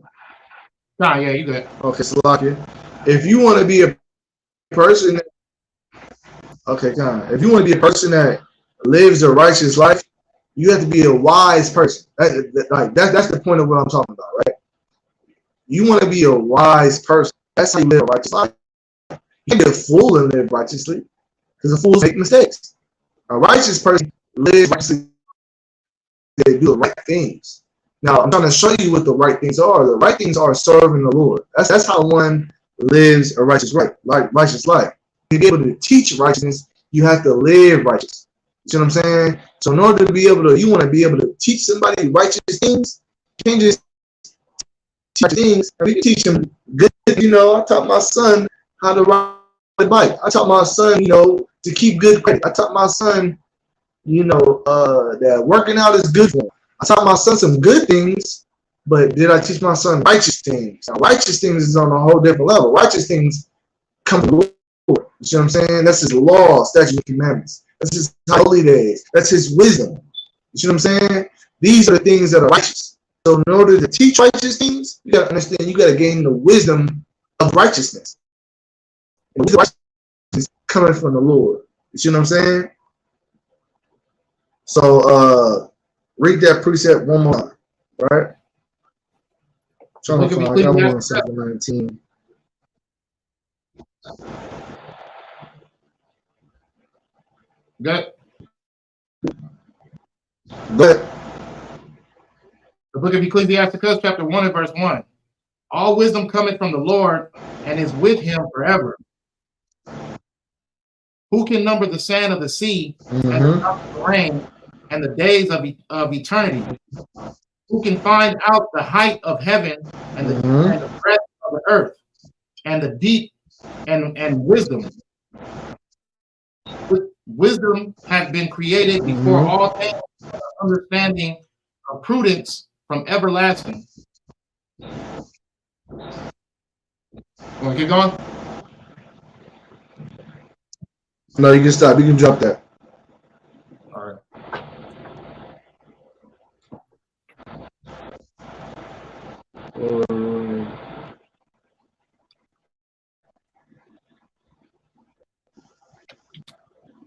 S5: Nah, yeah, you good.
S4: Okay, Salakia. If you want to be a person, if you want to be a person that lives a righteous life, you have to be a wise person. That's the point of what I'm talking about, right? You want to be a wise person. That's how you live a righteous life. You can't be a fool and live righteously, because the fools make mistakes. A righteous person lives righteously. They do the right things. Now, I'm trying to show you what the right things are. The right things are serving the Lord. That's how one lives a righteous life. To be able to teach righteousness, you have to live righteous. You see what I'm saying? So in order to be able to, you want to be able to teach somebody righteous things, you can't just teach things. I mean, you teach them good. I taught my son how to ride a bike. I taught my son, to keep good credit. I taught my son, that working out is good for him. I taught my son some good things, but did I teach my son righteous things? Now, righteous things is on a whole different level. Righteous things come from the Lord. You see what I'm saying? That's his law, statutes, and commandments. That's his holy days. That's his wisdom. You see what I'm saying? These are the things that are righteous. So in order to teach righteous things, you got to understand, you got to gain the wisdom of righteousness. And wisdom of righteousness is coming from the Lord. You see what I'm saying? So read that precept one more time, right? Trying to find, I got one on 7:19.
S5: Good.
S4: But
S5: The book of Ecclesiastes, chapter 1 and verse 1. All wisdom cometh from the Lord and is with him forever. Who can number the sand of the sea and the drops of the rain and the days of eternity? Who can find out the height of heaven and the breadth of the earth and the deep and wisdom? Wisdom has been created before all things, understanding of prudence from everlasting. Want to keep going?
S4: No, you can stop. You can drop that.
S5: All right.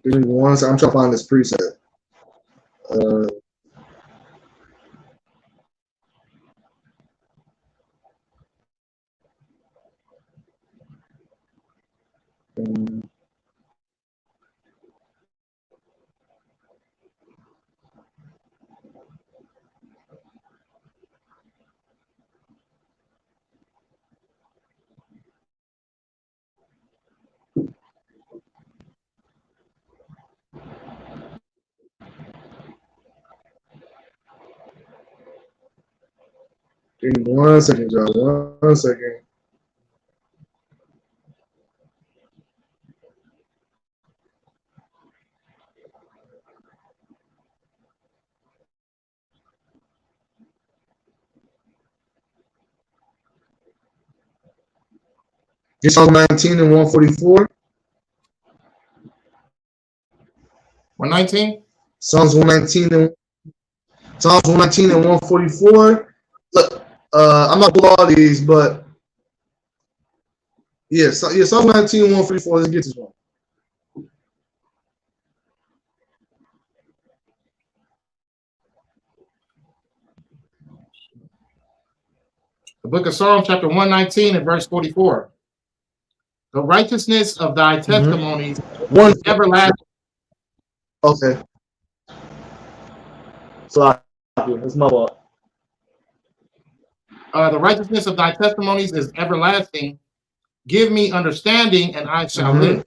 S4: Give me one second. I'm trying to find this preset. Give me 1 second, John. 1 second. Psalms 19 and 144.
S5: 119?
S4: Psalms 119 and 144. Look, I'm not doing all these, but yeah, Psalms 119 and 144. Let's get this one.
S5: The book of Psalms, chapter 119 and verse 44. The righteousness of thy testimonies is everlasting.
S4: Okay. So it's my fault.
S5: The righteousness of thy testimonies is everlasting. Give me understanding, and I shall live.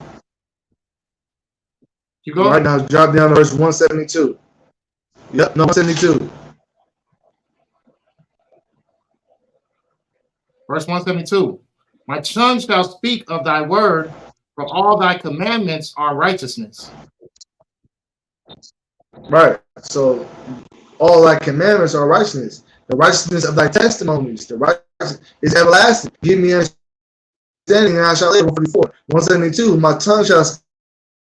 S5: You go.
S4: All right, now drop down to verse 172. Yep, no, 172.
S5: Verse 172. My tongue shall speak of thy word, for all thy commandments are righteousness.
S4: Right. So all thy commandments are righteousness. The righteousness of thy testimonies, the righteousness is everlasting. Give me understanding, and I shall live. 144. 172. My tongue shall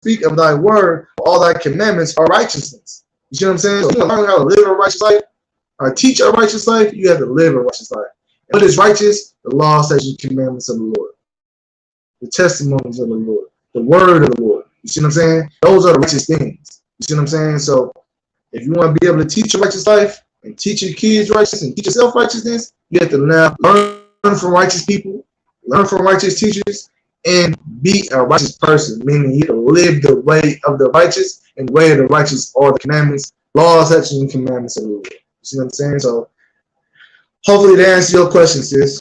S4: speak of thy word, for all thy commandments are righteousness. You see what I'm saying? So you want to learn how to live a righteous life, or teach a righteous life, you have to live a righteous life. What is righteous? The law, statutes, commandments of the Lord, the testimonies of the Lord, the word of the Lord. You see what I'm saying? Those are the righteous things. You see what I'm saying? So if you want to be able to teach a righteous life and teach your kids righteousness and teach yourself righteousness, you have to learn from righteous people, learn from righteous teachers, and be a righteous person, meaning you have to live the way of the righteous, and the way of the righteous are the commandments, laws, statutes, and commandments of the Lord. You see what I'm saying? So hopefully that answers your question, sis.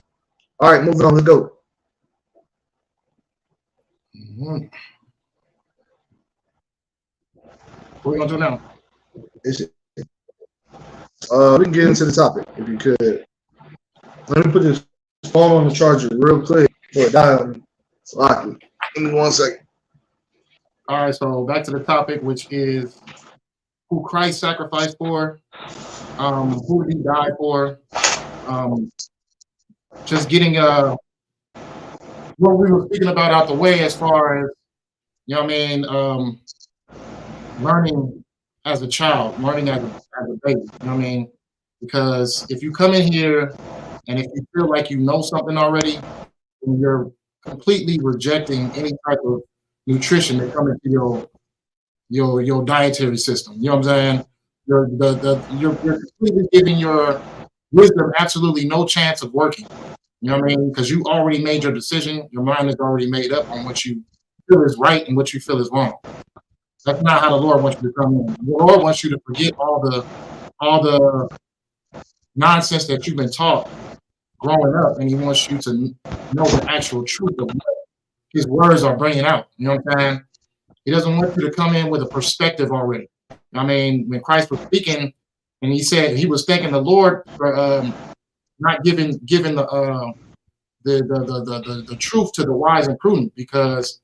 S4: All right, moving on. Let's go.
S5: What are we going to do now?
S4: We can get into the topic, if you could. Let me put this phone on the charger real quick before it dies on me. It's locked. Give me 1 second.
S5: All right, so back to the topic, which is who Christ sacrificed for, who did he die for, just getting what we were speaking about out the way as far as, you know what I mean, learning as a child, learning as a baby, you know what I mean? Because if you come in here and if you feel like you know something already, then you're completely rejecting any type of nutrition that come into your dietary system. You know what I'm saying? You're completely giving your wisdom absolutely no chance of working. You know what I mean? Because you already made your decision. Your mind is already made up on what you feel is right and what you feel is wrong. That's not how the Lord wants you to come in. The Lord wants you to forget all the nonsense that you've been taught growing up, and he wants you to know the actual truth of what his words are bringing out. You know what I'm saying? He doesn't want you to come in with a perspective already. I mean, when Christ was speaking, and he said he was thanking the Lord for not giving the truth to the wise and prudent, because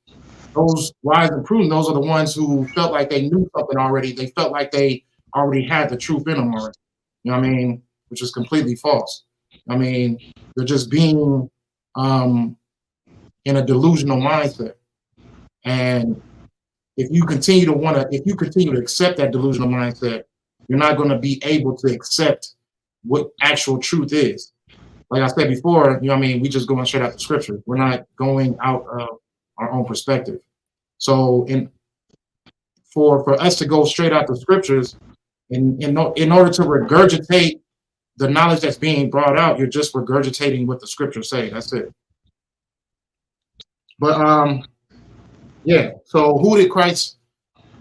S5: those wise and prudent, those are the ones who felt like they knew something already. They felt like they already had the truth in them already. You know what I mean? Which is completely false. I mean, they're just being in a delusional mindset. And if you continue to accept that delusional mindset, you're not going to be able to accept what actual truth is. Like I said before, you know what I mean, we just going straight out the scripture. We're not going out of our own perspective. So for us to go straight out the scriptures, in order to regurgitate the knowledge that's being brought out, you're just regurgitating what the scriptures say. That's it. But yeah. So who did Christ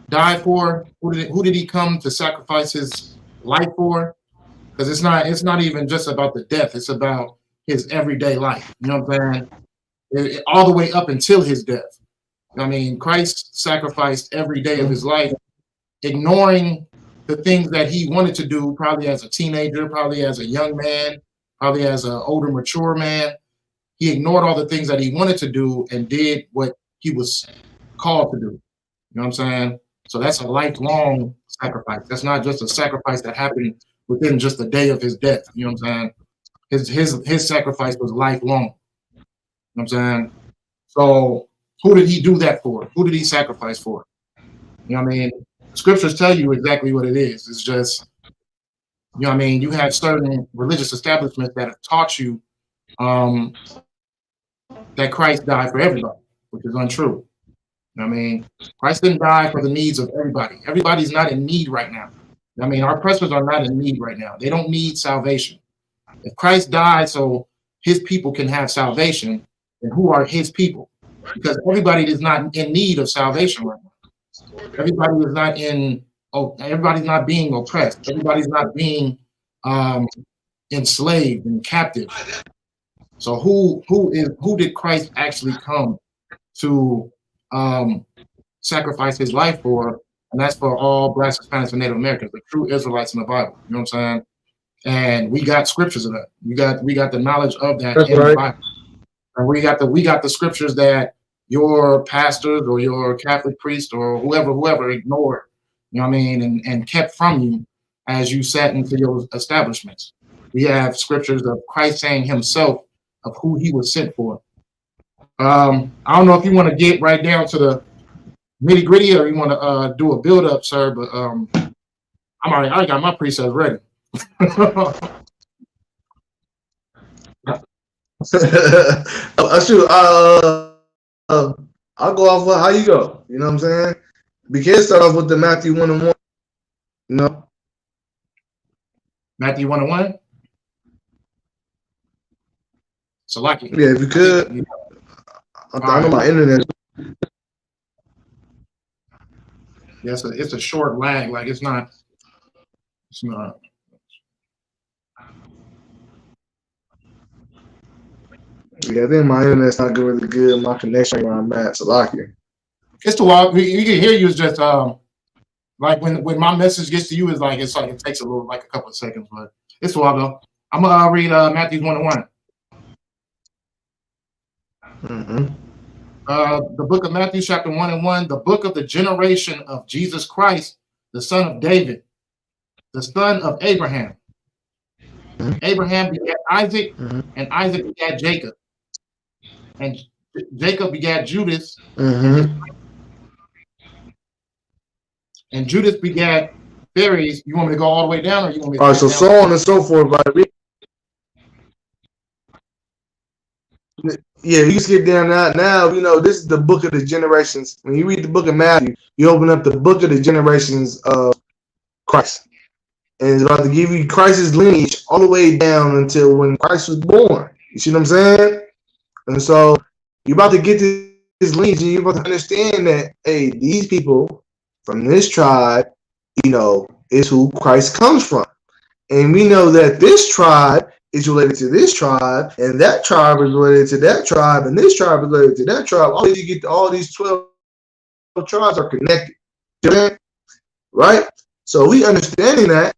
S5: die for? Who did he come to sacrifice his life for? Because it's not even just about the death. It's about his everyday life. You know what I'm saying? All the way up until his death. I mean, Christ sacrificed every day of his life, ignoring the things that he wanted to do, probably as a teenager, probably as a young man, probably as an older, mature man. He ignored all the things that he wanted to do and did what he was called to do. You know what I'm saying? So that's a lifelong sacrifice. That's not just a sacrifice that happened within just the day of his death. You know what I'm saying? His sacrifice was lifelong. You know what I'm saying? So who did he do that for? Who did he sacrifice for? You know what I mean? Scriptures tell you exactly what it is. It's just, you know what I mean? You have certain religious establishments that have taught you that Christ died for everybody, which is untrue. You know what I mean? Christ didn't die for the needs of everybody. Everybody's not in need right now. I mean, our oppressors are not in need right now. They don't need salvation. If Christ died so his people can have salvation, then who are his people? Because everybody is not in need of salvation right now. Everybody is not everybody's not being oppressed. Everybody's not being enslaved and captive. So who did Christ actually come to sacrifice his life for? And that's for all Blacks, Hispanics, and Native Americans, the true Israelites in the Bible. You know what I'm saying? And we got scriptures of that. We got the knowledge of that in the Bible. And we got the scriptures that your pastors or your Catholic priest or whoever ignored, you know what I mean, and kept from you as you sat into your establishments. We have scriptures of Christ saying himself of who he was sent for. I don't know if you want to get right down to the nitty gritty or you want to do a build up, sir, but I already got my precepts ready.
S4: Shoot, I'll go off how you go. You know what I'm saying? We can start off with the Matthew 1:1. You know?
S5: Matthew 1:1? So like it.
S4: Yeah, if you could. I know my internet.
S5: Yeah, it's a short lag. Like it's not.
S4: Yeah, I think my internet's not really good. My connection where I'm at, so like it.
S5: It's the while we can hear you. Is just like when my message gets to you, it's like it takes a couple of seconds, but it's a while though. I'm gonna read Matthew 1:1.
S4: Mm-hmm.
S5: The book of Matthew, chapter 1:1, the book of the generation of Jesus Christ, the son of David, the son of Abraham. Mm-hmm. Abraham begat Isaac, mm-hmm. and Isaac begat Jacob, and Jacob begat Judas, mm-hmm. and Judas begat Phares. You want me to go all the way down, or you want me to?
S4: All right, so on and so forth. Yeah, you skip down that. Now, you know, this is the book of the generations. When you read the book of Matthew, you open up the book of the generations of Christ. And it's about to give you Christ's lineage all the way down until when Christ was born. You see what I'm saying? And so you're about to get to his lineage and you're about to understand that, hey, these people from this tribe, you know, is who Christ comes from. And we know that this tribe is related to this tribe, and that tribe is related to that tribe, and this tribe is related to that tribe. All you get to all these 12 tribes are connected. Right? So we understanding that,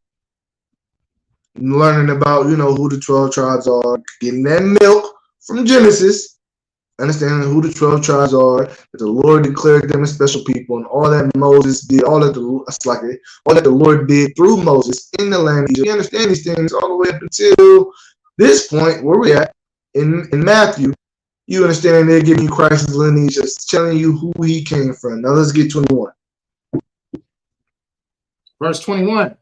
S4: learning about, you know, who the 12 tribes are, getting that milk from Genesis, understanding who the 12 tribes are, that the Lord declared them as special people, and all that Moses did, all that the Lord did through Moses in the land of Egypt. We understand these things all the way up until this point where we're at in Matthew. You understand they're giving you Christ's lineage, just telling you who he came from. Now let's get 21.
S5: Verse 21.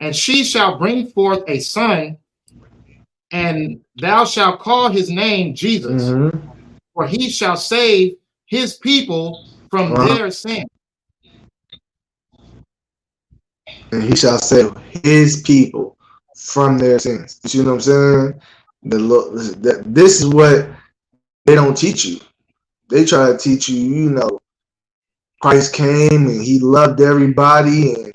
S5: And she shall bring forth a son, and thou shalt call his name Jesus, mm-hmm. for he shall save his people from their sin.
S4: And he shall save his people from their sins. You see what I'm saying? This is what they don't teach you. They try to teach you, you know, Christ came and he loved everybody, and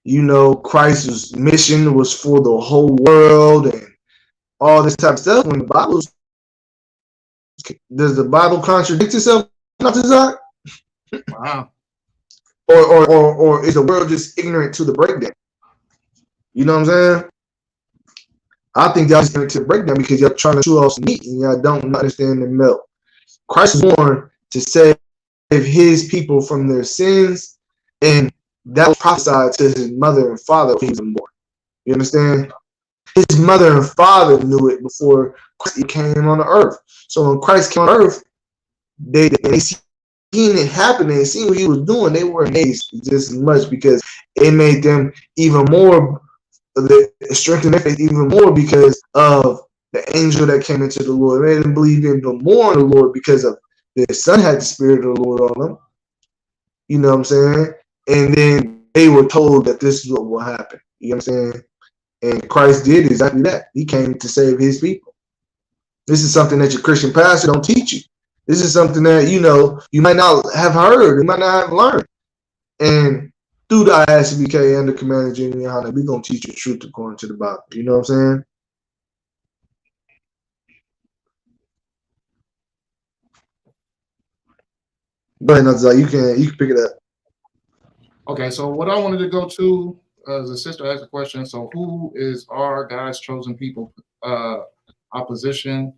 S4: you know, Christ's mission was for the whole world and all this type of stuff. When the Bible, does the Bible contradict itself? Not to Zach?
S5: Wow.
S4: Or is the world just ignorant to the breakdown? You know what I'm saying? I think y'all just ignorant to the breakdown because y'all trying to chew off some meat and y'all don't understand the milk. Christ was born to save his people from their sins, and that was prophesied to his mother and father when he was born. You understand? His mother and father knew it before Christ came on the earth. So when Christ came on the earth, they seen it happening, they seen what he was doing. They were amazed just as much because it made them even more, strengthened their faith even more because of the angel that came into the Lord. It made them believe even more in the Lord because of their son had the Spirit of the Lord on them. You know what I'm saying? And then they were told that this is what will happen. You know what I'm saying? And Christ did exactly that. He came to save his people. This is something that your Christian pastor don't teach you. This is something that, you might not have heard, you might not have learned. And through the ISBK and the Commander Junior Honda, we're going to teach you the truth according to the Bible. You know what I'm saying? Go ahead, Nazar. You can pick it up.
S5: Okay, so what I wanted to go to, the sister asked a question. So who is our God's chosen people opposition?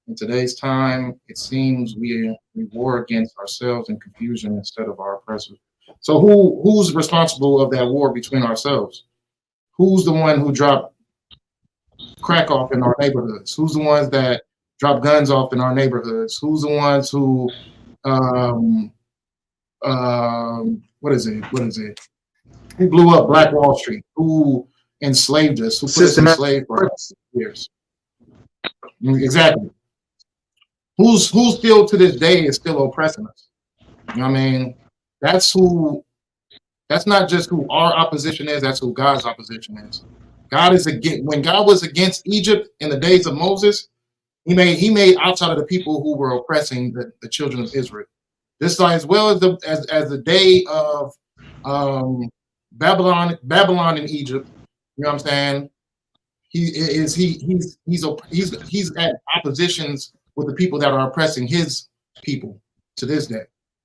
S5: In today's time, it seems we war against ourselves in confusion instead of our oppressors. So who's responsible of that war between ourselves? Who's the one who dropped crack off in our neighborhoods? Who's the ones that drop guns off in our neighborhoods? Who's the ones who what is it? Who blew up Black Wall Street? Who enslaved us? Who put us in slavery for years? Exactly. Who's still to this day is still oppressing us? You know what I mean? That's not just who our opposition is, that's who God's opposition is. God is against, when God was against Egypt in the days of Moses, he made outside of the people who were oppressing the children of Israel. This as well as the day of Babylon in Egypt. You know what I'm saying? He's at oppositions with the people that are oppressing his people to this day.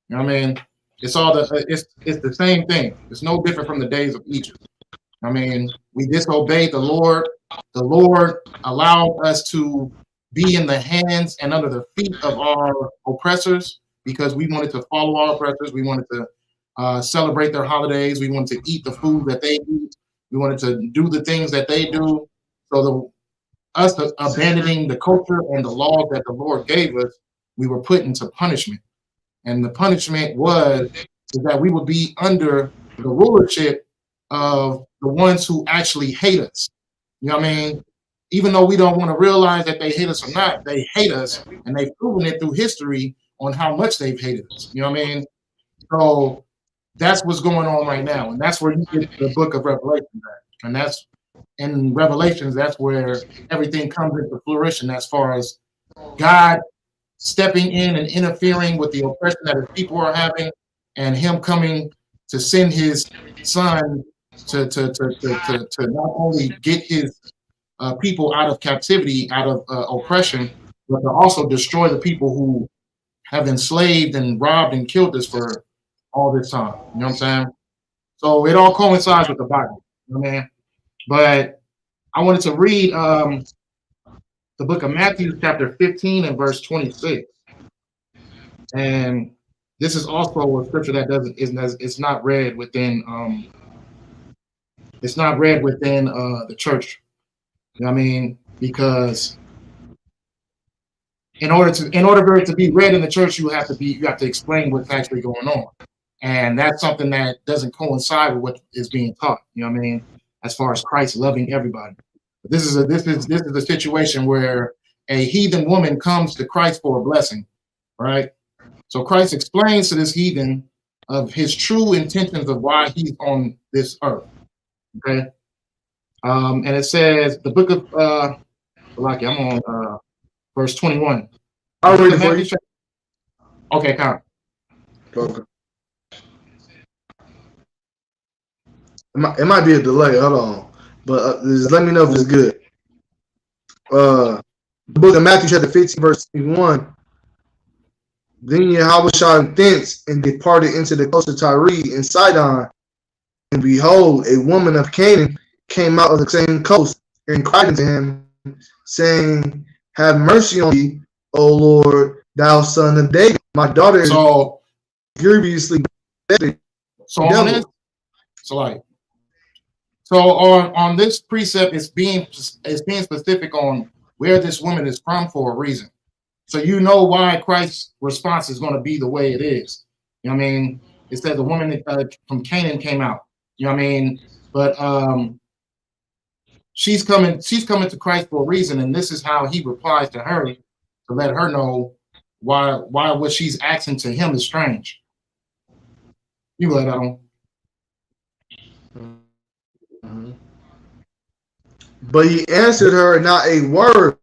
S5: You know what I mean? It's the same thing. It's no different from the days of Egypt. I mean, we disobeyed the Lord. The Lord allowed us to be in the hands and under the feet of our oppressors because we wanted to follow our oppressors. We wanted to celebrate their holidays. We wanted to eat the food that they eat. We wanted to do the things that they do. So us abandoning the culture and the laws that the Lord gave us, we were put into punishment. And the punishment was that we would be under the rulership of the ones who actually hate us. You know what I mean? Even though we don't want to realize that they hate us or not, they hate us, and they've proven it through history on how much they've hated us. You know what I mean? So that's what's going on right now. And that's where you get the book of Revelation at. And that's in Revelations, that's where everything comes into fruition as far as God stepping in and interfering with the oppression that his people are having, and him coming to send his son to not only get his people out of captivity, out of oppression, but to also destroy the people who have enslaved and robbed and killed us for all this time. You know what I'm saying? So it all coincides with the Bible. You know what I mean? But I wanted to read the book of Matthew, chapter 15 and verse 26. And this is also a scripture that it's not read within the church. You know what I mean? Because in order for it to be read in the church, you have to explain what's actually going on. And that's something that doesn't coincide with what is being taught. You know what I mean? As far as Christ loving everybody. But this is a situation where a heathen woman comes to Christ for a blessing, right? So Christ explains to this heathen of his true intentions of why he's on this earth. Okay. And it says the book of I'm on verse 21.
S4: I'll read it for you.
S5: Okay, come.
S4: Okay. It might be a delay. Hold on, but just let me know if it's good. The book of Matthew, chapter 15, verse 21. Then Yahweh shot thence and departed into the coast of Tyre and Sidon. And behold, a woman of Canaan came out of the same coast and cried unto him, saying, have mercy on me, O Lord, thou son of David. My daughter is grievously affected.
S5: So on this precept, it's being specific on where this woman is from for a reason. So you know why Christ's response is going to be the way it is. You know what I mean? It says the woman from Canaan came out. You know what I mean? But she's coming to Christ for a reason, and this is how he replies to her to let her know why what she's asking to him is strange. You let on.
S4: But he answered her not a word.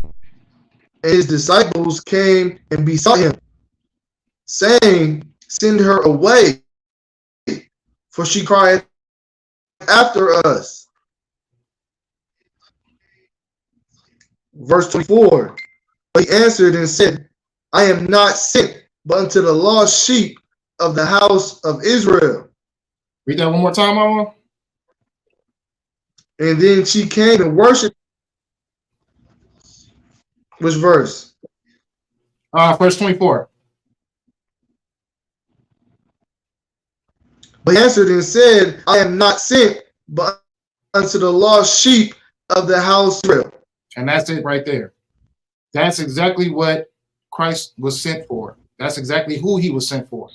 S4: And his disciples came and besought him, saying, Send her away, for she cried after us. Verse 24. But he answered and said, I am not sent but unto the lost sheep of the house of Israel.
S5: Read that one more time, Mama.
S4: And then she came and worshiped. Which verse?
S5: Verse 24.
S4: But he answered and said, I am not sent but unto the lost sheep of the house of Israel.
S5: And that's it right there. That's exactly what Christ was sent for. That's exactly who he was sent for.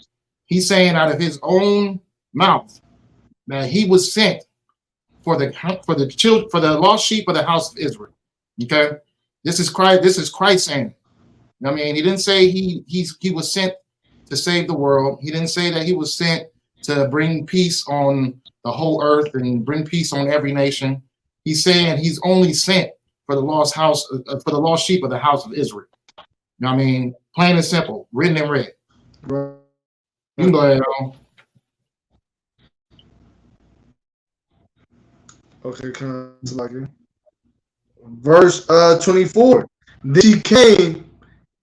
S5: He's saying out of his own mouth that he was sent for the lost sheep of the house of Israel. Okay, this is Christ saying. I mean, he didn't say he was sent to save the world. He didn't say that he was sent to bring peace on the whole earth and bring peace on every nation. He's saying he's only sent for the lost sheep of the house of Israel. You know what I mean? Plain and simple, written in red.
S4: Right.
S5: You can go ahead on.
S4: Okay, verse 24. Then she came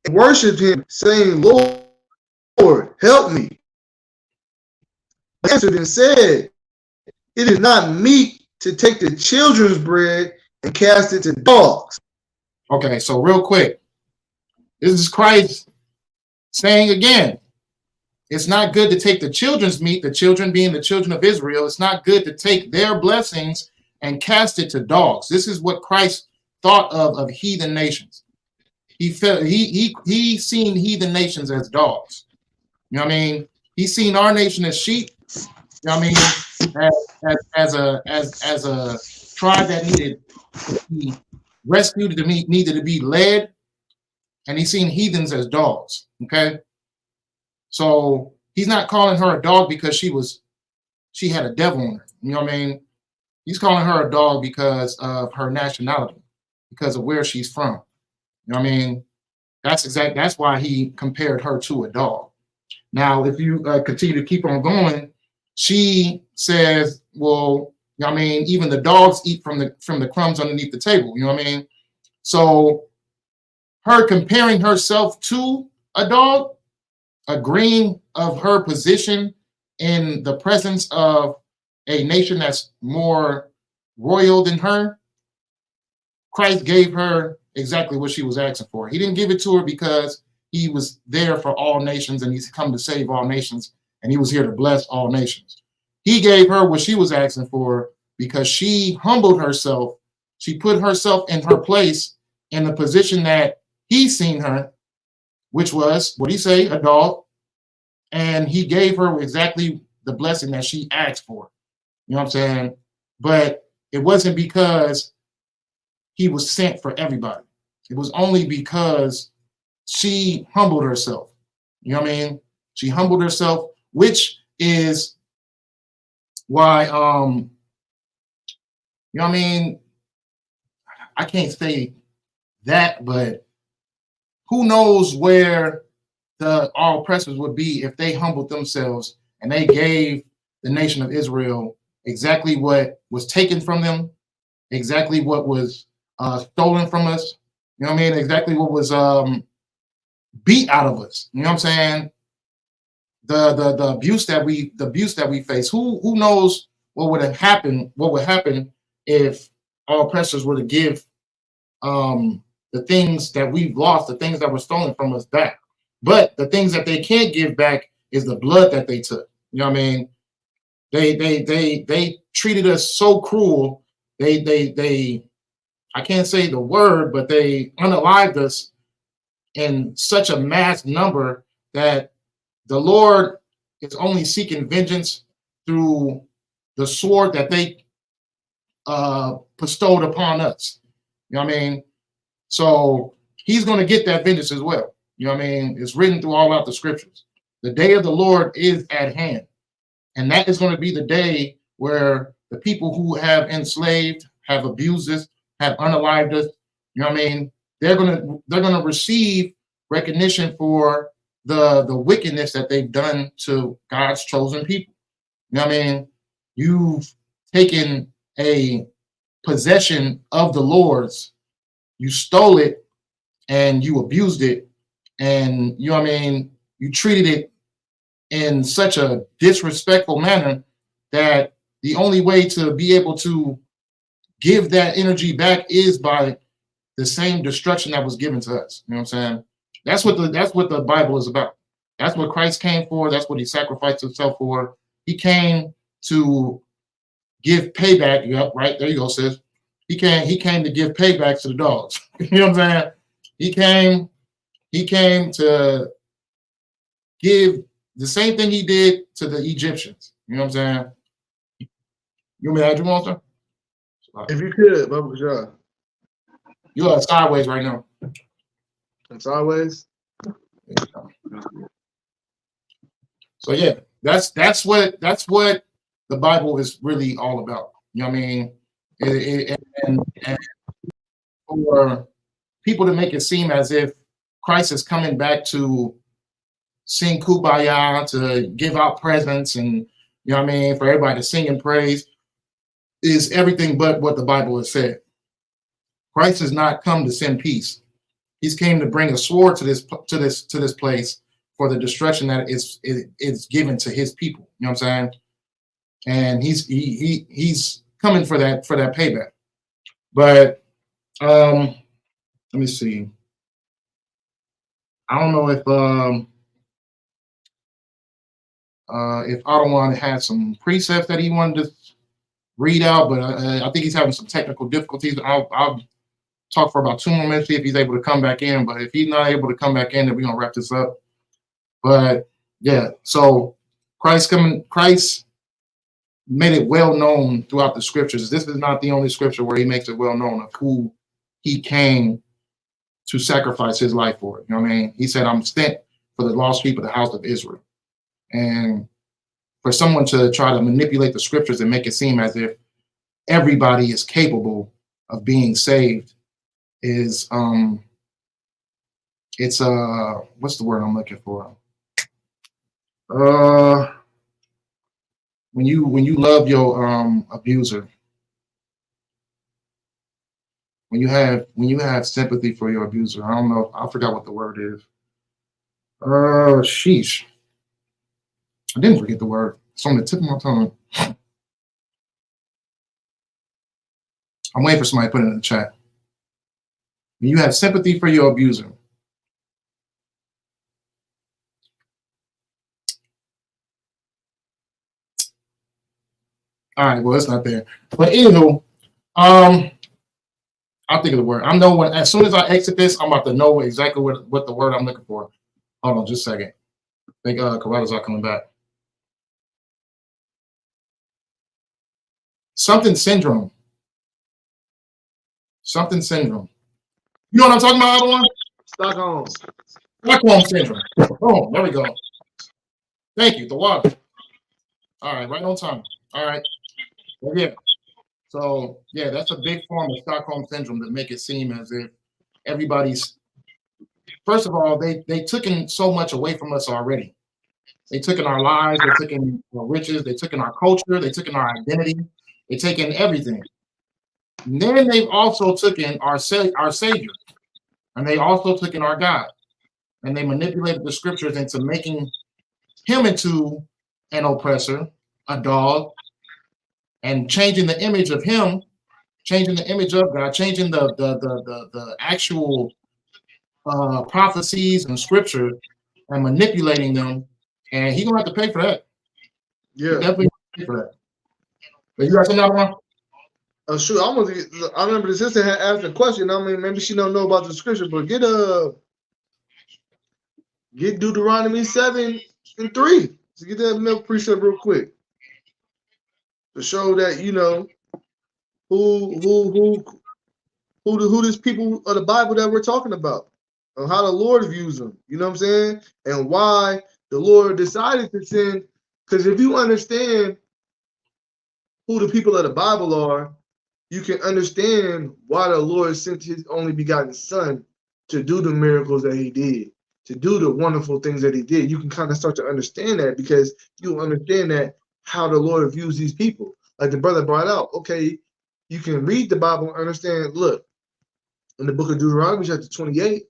S4: and worshipped him, saying, Lord, help me. He answered and said, It is not meet to take the children's bread and cast it to dogs.
S5: Okay, so real quick, this is Christ saying again, it's not good to take the children's meat, the children being the children of Israel. It's not good to take their blessings and cast it to dogs. This is what Christ thought of heathen nations. He seen heathen nations as dogs. You know what I mean? He's seen our nation as sheep. You know what I mean? As a tribe that needed to be rescued, needed to be led, and he's seen heathens as dogs. Okay, so he's not calling her a dog because she had a devil in her. You know what I mean? He's calling her a dog because of her nationality, because of where she's from. You know what I mean? That's why he compared her to a dog. Now, if you continue to keep on going, she says, well, you know what I mean, even the dogs eat from the crumbs underneath the table. You know what I mean? So her comparing herself to a dog, agreeing of her position in the presence of a nation that's more royal than her, Christ gave her exactly what she was asking for. He didn't give it to her because he was there for all nations and he's come to save all nations and he was here to bless all nations. He gave her what she was asking for because she humbled herself. She put herself in her place in the position that he's seen her, which was, what did he say, a dog. And he gave her exactly the blessing that she asked for. You know what I'm saying? But it wasn't because he was sent for everybody. It was only because she humbled herself. You know what I mean? She humbled herself, which is why, you know what I mean? I can't say that, but who knows where our oppressors would be if they humbled themselves and they gave the nation of Israel exactly what was taken from them, exactly what was stolen from us. You know what I mean? Exactly what was beat out of us. You know what I'm saying? The abuse that we face. Who knows what would have happened? What would happen if our oppressors were to give the things that we've lost, the things that were stolen from us back? But the things that they can't give back is the blood that they took. You know what I mean? They treated us so cruel. They I can't say the word, but they unalived us in such a mass number that the Lord is only seeking vengeance through the sword that they bestowed upon us. You know what I mean? So he's going to get that vengeance as well. You know what I mean? It's written through all out the scriptures. The day of the Lord is at hand. And that is going to be the day where the people who have enslaved, have abused us, have unalived us, you know what I mean? They're gonna receive recognition for the wickedness that they've done to God's chosen people. You know what I mean? You've taken a possession of the Lord's, you stole it and you abused it, and you know what I mean, you treated it in such a disrespectful manner that the only way to be able to give that energy back is by the same destruction that was given to us. You know what I'm saying? That's what the Bible is about. That's what Christ came for. That's what he sacrificed himself for. He came to give payback. Yep, right there you go, sis. He came to give payback to the dogs. You know what I'm saying? He came to give the same thing he did to the Egyptians. You know what I'm saying? You want me to add you, Monster?
S4: If you could, Bubba Shaw.
S5: You are sideways right now.
S4: It's always.
S5: So yeah, that's what the Bible is really all about. You know what I mean? And for people to make it seem as if Christ is coming back to sing kumbaya, to give out presents, and you know what I mean, for everybody to sing and praise, is everything but what the Bible has said. Christ has not come to send peace. He's came to bring a sword to this place for the destruction that is given to his people. You know what I'm saying? And he's coming for that payback. But let me see. I don't know if Ottawa had some precepts that he wanted to read out, but I think he's having some technical difficulties. I'll talk for about 2 more minutes, see if he's able to come back in. But if he's not able to come back in, then we're gonna wrap this up. But yeah, so Christ made it well known throughout the scriptures. This is not the only scripture where he makes it well known of who he came to sacrifice his life for. You know what I mean? He said, I'm sent for the lost sheep of the house of Israel. And for someone to try to manipulate the scriptures and make it seem as if everybody is capable of being saved is it's what's the word I'm looking for? When you love your abuser, when you have sympathy for your abuser. I don't know, I forgot what the word is. Sheesh. I didn't forget the word. It's on the tip of my tongue. I'm waiting for somebody to put it in the chat. When you have sympathy for your abuser. All right, well, it's not there. But anywho, I'll think of the word. I know when, as soon as I exit this, I'm about to know exactly what the word I'm looking for. Hold on just a second. I think Corrada's not coming back. Something syndrome. Something syndrome. You know what I'm talking about, other one? Stockholm syndrome. Oh, there we go. Thank you. The water. All right, right on time. All right. Well, yeah. So yeah, that's a big form of Stockholm syndrome that make it seem as if everybody's. First of all, they took in so much away from us already. They took in our lives. They took in our riches. They took in our culture. They took in our identity. They took in everything. And then they've also taken our Savior, and they also took in our God, and they manipulated the scriptures into making him into an oppressor, a dog, and changing the image of him, changing the image of God, changing the actual prophecies and scripture, and manipulating them. And he's gonna have to pay for that.
S4: Yeah,
S5: Definitely pay for that. But you got something else,
S4: Oh shoot, I remember the sister had asked a question. I mean, maybe she don't know about the scripture, but get Deuteronomy 7:3. So get that milk precept real quick to show that who who these people of the Bible that we're talking about, and how the Lord views them. You know what I'm saying? And why the Lord decided to send. Because if you understand who the people of the Bible are, you can understand why the Lord sent his only begotten son to do the miracles that he did, to do the wonderful things that he did. You can kind of start to understand that because you understand that how the Lord views these people. Like the brother brought out, okay, you can read the Bible and understand, look, in the book of Deuteronomy, chapter 28,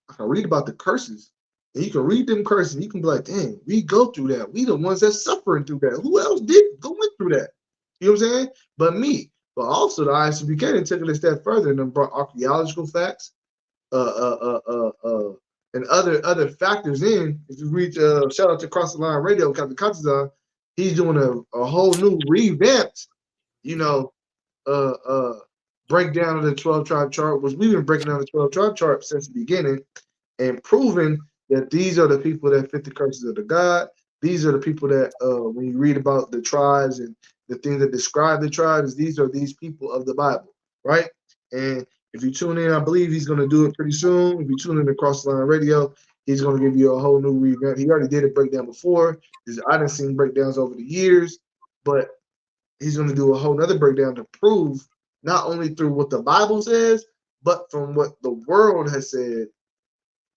S4: I can read about the curses. And you can read them curses, and you can be like, dang, we go through that. We the ones that's suffering through that. Who else went through that? You know what I'm saying? But me. But also the Isupk took it a step further and then brought archaeological facts, and other factors in. If you read, shout out to Cross the Line Radio, Captain Katazan, he's doing a whole new revamped, you know, breakdown of the 12 tribe chart, which we've been breaking down the 12 tribe chart since the beginning, and proving that these are the people that fit the curses of the God. These are the people that, when you read about the tribes and the things that describe the tribes, these are these people of the Bible, right? And if you tune in, I believe he's going to do it pretty soon. If you tune in to Cross the Line Radio, he's going to give you a whole new revamp. He already did a breakdown before. I done seen breakdowns over the years, but he's going to do a whole nother breakdown to prove not only through what the Bible says, but from what the world has said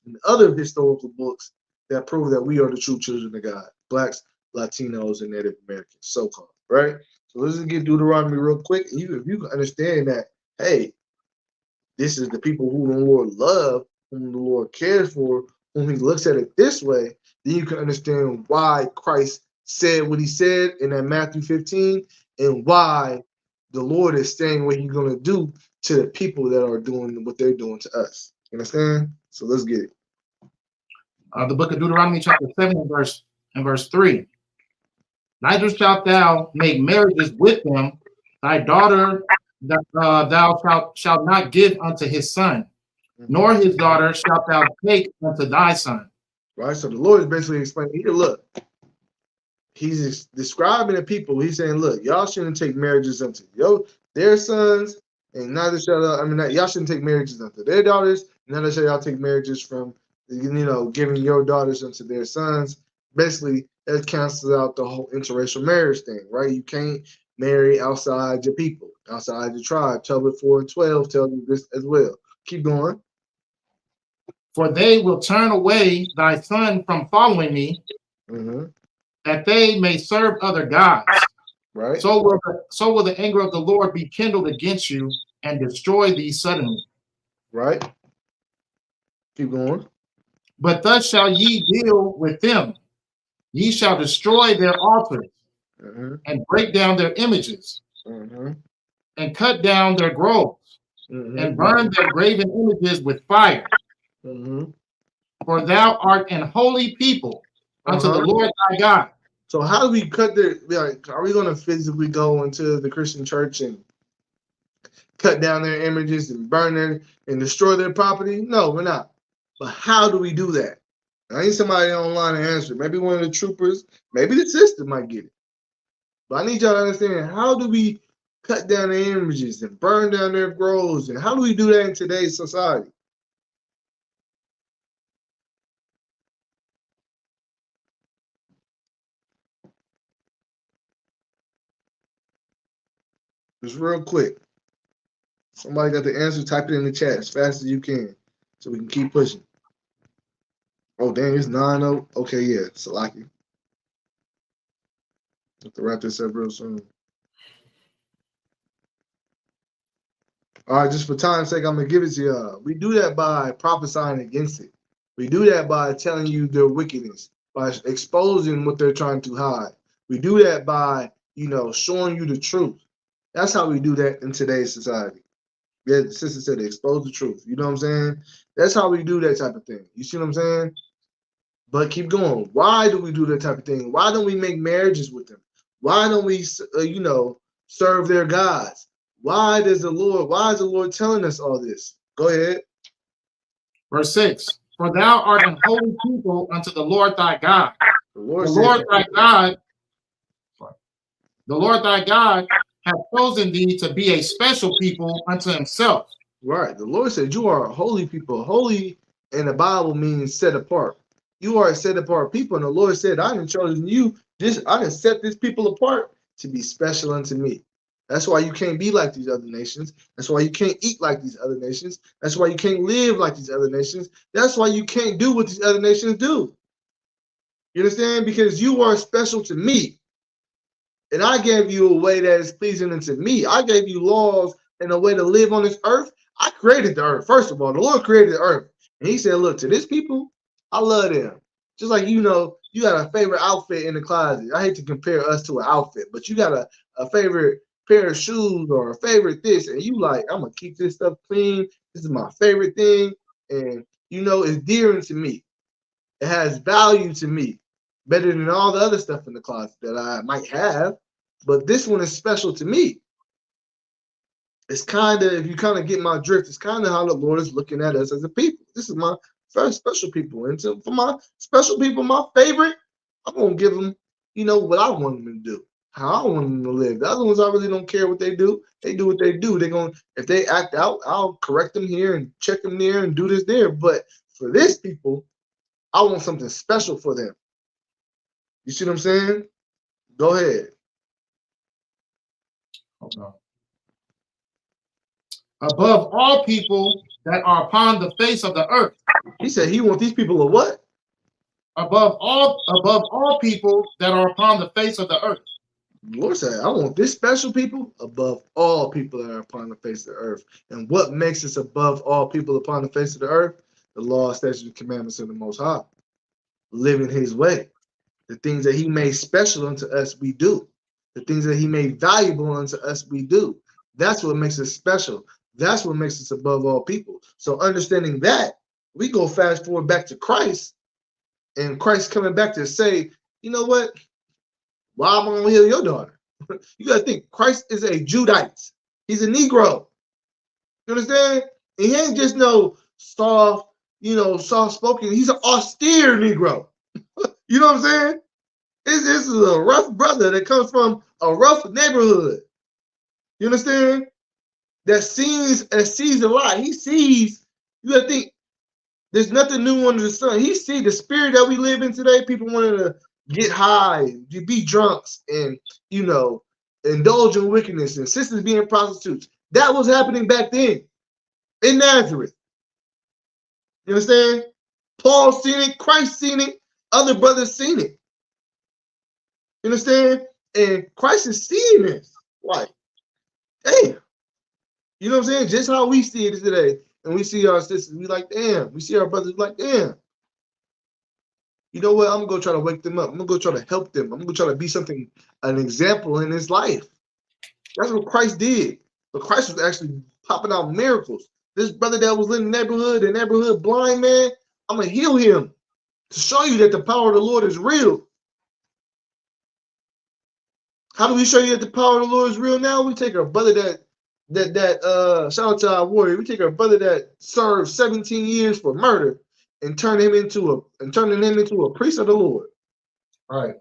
S4: in other historical books that prove that we are the true children of God, blacks, Latinos, and Native Americans, so-called, right? So let's just get Deuteronomy real quick. And if you can understand that, hey, this is the people who the Lord loves, whom the Lord cares for, whom he looks at it this way, then you can understand why Christ said what he said in that Matthew 15 and why the Lord is saying what he's going to do to the people that are doing what they're doing to us. You understand? So let's get it.
S5: The book of Deuteronomy chapter 7 and verse 3. Neither shalt thou make marriages with them. Thy daughter thou shalt not give unto his son, nor his daughter shalt thou take unto thy son.
S4: Right? So the Lord is basically explaining here, look, he's describing the people. He's saying, look, y'all shouldn't take marriages unto their sons, and neither shall y'all shouldn't take marriages unto their daughters, neither shall y'all take marriages from, giving your daughters unto their sons. Basically, that cancels out the whole interracial marriage thing, right? You can't marry outside your people, outside your tribe. Tobit 4:12 tells you this as well. Keep going.
S5: For they will turn away thy son from following me, that they may serve other gods.
S4: Right.
S5: So will the anger of the Lord be kindled against you and destroy thee suddenly.
S4: Right. Keep going.
S5: But thus shall ye deal with them. Ye shall destroy their altars and break down their images and cut down their groves and burn their graven images with fire. For thou art an holy people unto the Lord thy God.
S4: So how do we cut are we going to physically go into the Christian church and cut down their images and burn them and destroy their property? No, we're not. But how do we do that? I need somebody online to answer. Maybe one of the troopers, maybe the sister might get it. But I need y'all to understand, how do we cut down their images and burn down their groves? And how do we do that in today's society? Just real quick. Somebody got the answer, type it in the chat as fast as you can so we can keep pushing. Oh, dang, it's 9-0. Okay, yeah, Salaki. Have to wrap this up real soon. All right, just for time's sake, I'm going to give it to y'all. We do that by prophesying against it. We do that by telling you their wickedness, by exposing what they're trying to hide. We do that by, showing you the truth. That's how we do that in today's society. Yeah, the sister said expose the truth. You know what I'm saying? That's how we do that type of thing. You see what I'm saying? But keep going. Why do we do that type of thing? Why don't we make marriages with them? Why don't we, serve their gods? why is the Lord telling us all this? Go ahead.
S5: Verse 6. For thou art an holy people unto the Lord thy God. The Lord thy God hath chosen thee to be a special people unto himself.
S4: Right. The Lord said you are a holy people. Holy in the Bible means set apart. You are a set apart people. And the Lord said, I didn't chosen you. I didn't set this people apart to be special unto me. That's why you can't be like these other nations. That's why you can't eat like these other nations. That's why you can't live like these other nations. That's why you can't do what these other nations do. You understand? Because you are special to me. And I gave you a way that is pleasing unto me. I gave you laws and a way to live on this earth. I created the earth. First of all, the Lord created the earth. And he said, look, to this people, I love them. Just like, you know, you got a favorite outfit in the closet. I hate to compare us to an outfit, but you got a favorite pair of shoes or a favorite this, and you like, I'm going to keep this stuff clean. This is my favorite thing. And, you know, it's dear to me. It has value to me, better than all the other stuff in the closet that I might have. But this one is special to me. It's kind of, if you kind of get my drift, it's kind of how the Lord is looking at us as a people. This is my first special people. And so for my special people, my favorite, I'm going to give them, you know, what I want them to do, how I want them to live. The other ones, I really don't care what they do. They do what they do. They're going, if they act out, I'll correct them here and check them there and do this there. But for this people, I want something special for them. You see what I'm saying? Go ahead.
S5: Okay. Above all people that are upon the face of the earth.
S4: He said he wants these people of what?
S5: Above all people that are upon the face of the earth.
S4: The Lord said, I want this special people above all people that are upon the face of the earth. And what makes us above all people upon the face of the earth? The law, statutes, and commandments of the Most High. Living his way. The things that he made special unto us, we do. The things that he made valuable unto us, we do. That's what makes us special. That's what makes us above all people. So understanding that, we go fast forward back to Christ, and Christ coming back to say, you know what? Why am I going to heal your daughter? You got to think, Christ is a Judite. He's a Negro. You understand? And he ain't just no soft, you know, soft-spoken. He's an austere Negro. You know what I'm saying? This is a rough brother that comes from a rough neighborhood. You understand? That sees a lot. He sees, you gotta think, there's nothing new under the sun. He sees the spirit that we live in today. People wanting to get high, to be drunks, and, you know, indulge in wickedness, and sisters being prostitutes. That was happening back then in Nazareth. You understand? Paul seen it, Christ seen it, other brothers seen it. You understand? And Christ is seeing this. Like, damn. You know what I'm saying? Just how we see it today. And we see our sisters, we like, damn. We see our brothers, like, damn. You know what? I'm going to go try to wake them up. I'm going to go try to help them. I'm going to try to be something, an example in his life. That's what Christ did. But Christ was actually popping out miracles. This brother that was in the neighborhood blind man, I'm going to heal him to show you that the power of the Lord is real. How do we show you that the power of the Lord is real now? We take our brother shout out to our warrior. We take our brother that served 17 years for murder and turning him into a priest of the Lord. All right.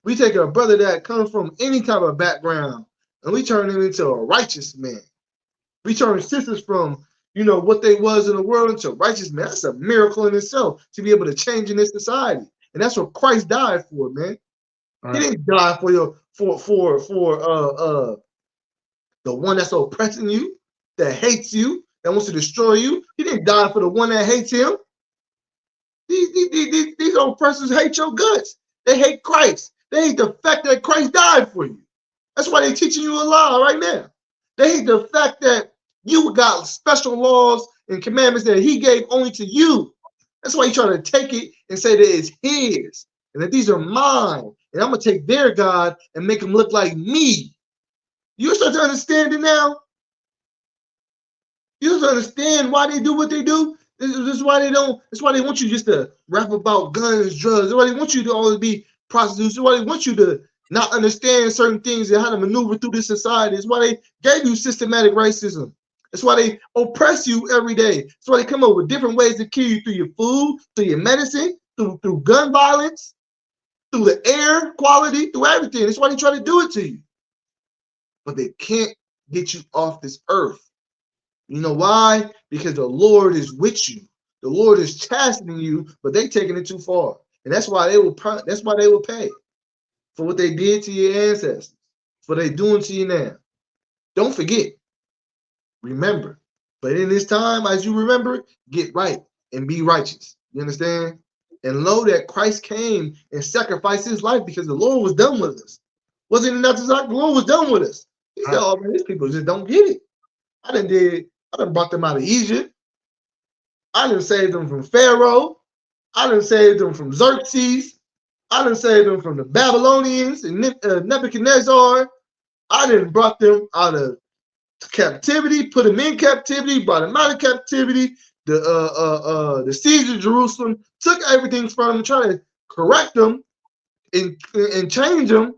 S4: We take our brother that comes from any type of background and we turn him into a righteous man. We turn sisters from, you know, what they was in the world into righteous man. That's a miracle in itself to be able to change in this society. And that's what Christ died for, man. Right. He didn't die for the one that's oppressing you, that hates you, that wants to destroy you. He didn't die for the one that hates him. These oppressors hate your guts. They hate Christ. They hate the fact that Christ died for you. That's why they're teaching you a lie right now. They hate the fact that you got special laws and commandments that he gave only to you. That's why he's trying to take it and say that it's his and that these are mine. And I'm going to take their God and make them look like me. You start to understand it now? You start to understand why they do what they do? This is why they don't. That's why they want you just to rap about guns, drugs. That's why they want you to always be prostitutes. That's why they want you to not understand certain things and how to maneuver through this society. It's why they gave you systematic racism. That's why they oppress you every day. That's why they come up with different ways to kill you through your food, through your medicine, through gun violence, through the air quality, through everything. That's why they try to do it to you. But they can't get you off this earth. You know why? Because the Lord is with you. The Lord is chastening you, but they taking it too far. And that's why they will pay for what they did to your ancestors, for what they doing to you now. Don't forget. Remember. But in this time, as you remember, get right and be righteous. You understand? And know that Christ came and sacrificed his life because the Lord was done with us. Wasn't it not just like the Lord was done with us? He said, oh man, these people just don't get it. I done brought them out of Egypt. I done saved them from Pharaoh. I done saved them from Xerxes. I done saved them from the Babylonians and Nebuchadnezzar. I done brought them out of captivity, put them in captivity, brought them out of captivity. The siege of Jerusalem took everything from them, trying to correct them and change them.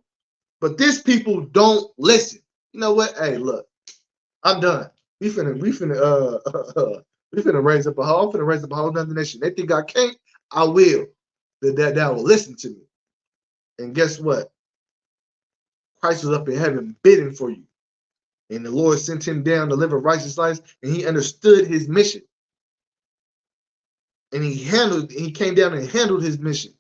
S4: But these people don't listen. You know what? Hey, look, I'm done. We finna raise up a whole. I'm finna raise up a whole nother nation. They think I can't. I will. That will listen to me. And guess what? Christ was up in heaven bidding for you. And the Lord sent him down to live a righteous life, and he understood his mission. And he came down and handled his mission.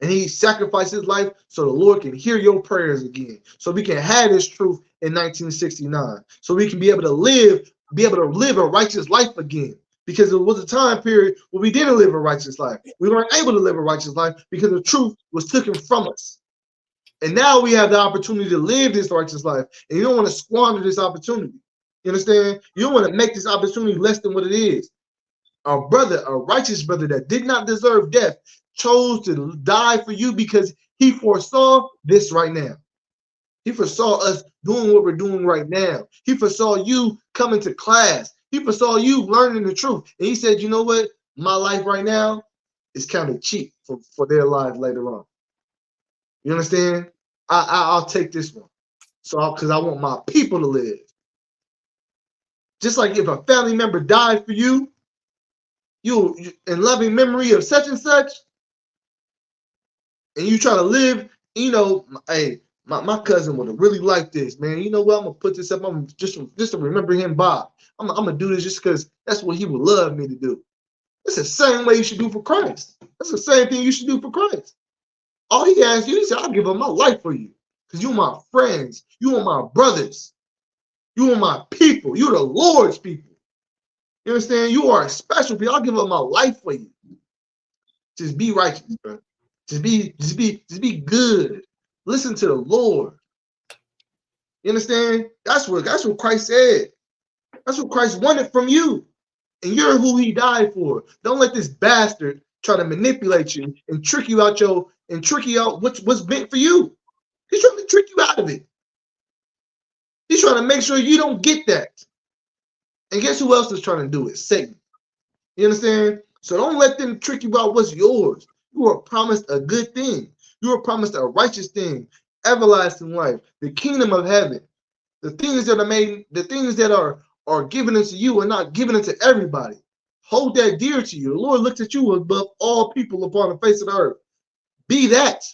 S4: And he sacrificed his life so the Lord can hear your prayers again. So we can have this truth in 1969. So we can be able to live a righteous life again. Because it was a time period where we didn't live a righteous life. We weren't able to live a righteous life because the truth was taken from us. And now we have the opportunity to live this righteous life. And you don't want to squander this opportunity. You understand? You don't want to make this opportunity less than what it is. Our brother, a righteous brother that did not deserve death, chose to die for you because he foresaw this right now. He foresaw us doing what we're doing right now. He foresaw you coming to class. He foresaw you learning the truth. And he said, you know what? My life right now is kind of cheap for their lives later on. You understand? I'll take this one. So because I want my people to live. Just like if a family member died for you, you in loving memory of such and such, and you try to live, you know, hey, my cousin would have really liked this, man. You know what? I'm gonna put this up. I'm just to remember him, Bob. I'm gonna do this just because that's what he would love me to do. It's the same way you should do for Christ. That's the same thing you should do for Christ. All he asked you, he said, I'll give up my life for you. Because you're my friends. You are my brothers. You are my people. You're the Lord's people. You understand? You are a special people. I'll give up my life for you. Just be righteous, bro. Just be good. Listen to the Lord. You understand? That's what Christ said. That's what Christ wanted from you. And you're who he died for. Don't let this bastard try to manipulate you and trick you out what's meant for you. He's trying to trick you out of it. He's trying to make sure you don't get that. And guess who else is trying to do it? Satan. You understand? So don't let them trick you out what's yours. You are promised a good thing. You are promised a righteous thing, everlasting life, the kingdom of heaven. The things that are given unto you are not given unto everybody. Hold that dear to you. The Lord looks at you above all people upon the face of the earth. Be that.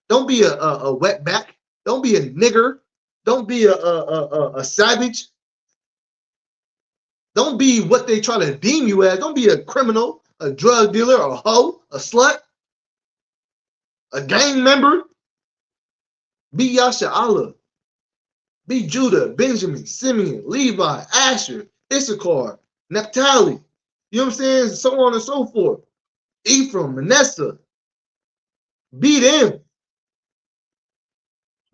S4: Don't be a wetback. Don't be a nigger. Don't be a savage. Don't be what they try to deem you as. Don't be a criminal, a drug dealer, a hoe, a slut, a gang member. Be Yasha'Allah. Be Judah, Benjamin, Simeon, Levi, Asher, Issachar, Naphtali. You know what I'm saying? So on and so forth. Ephraim, Manasseh. Be them.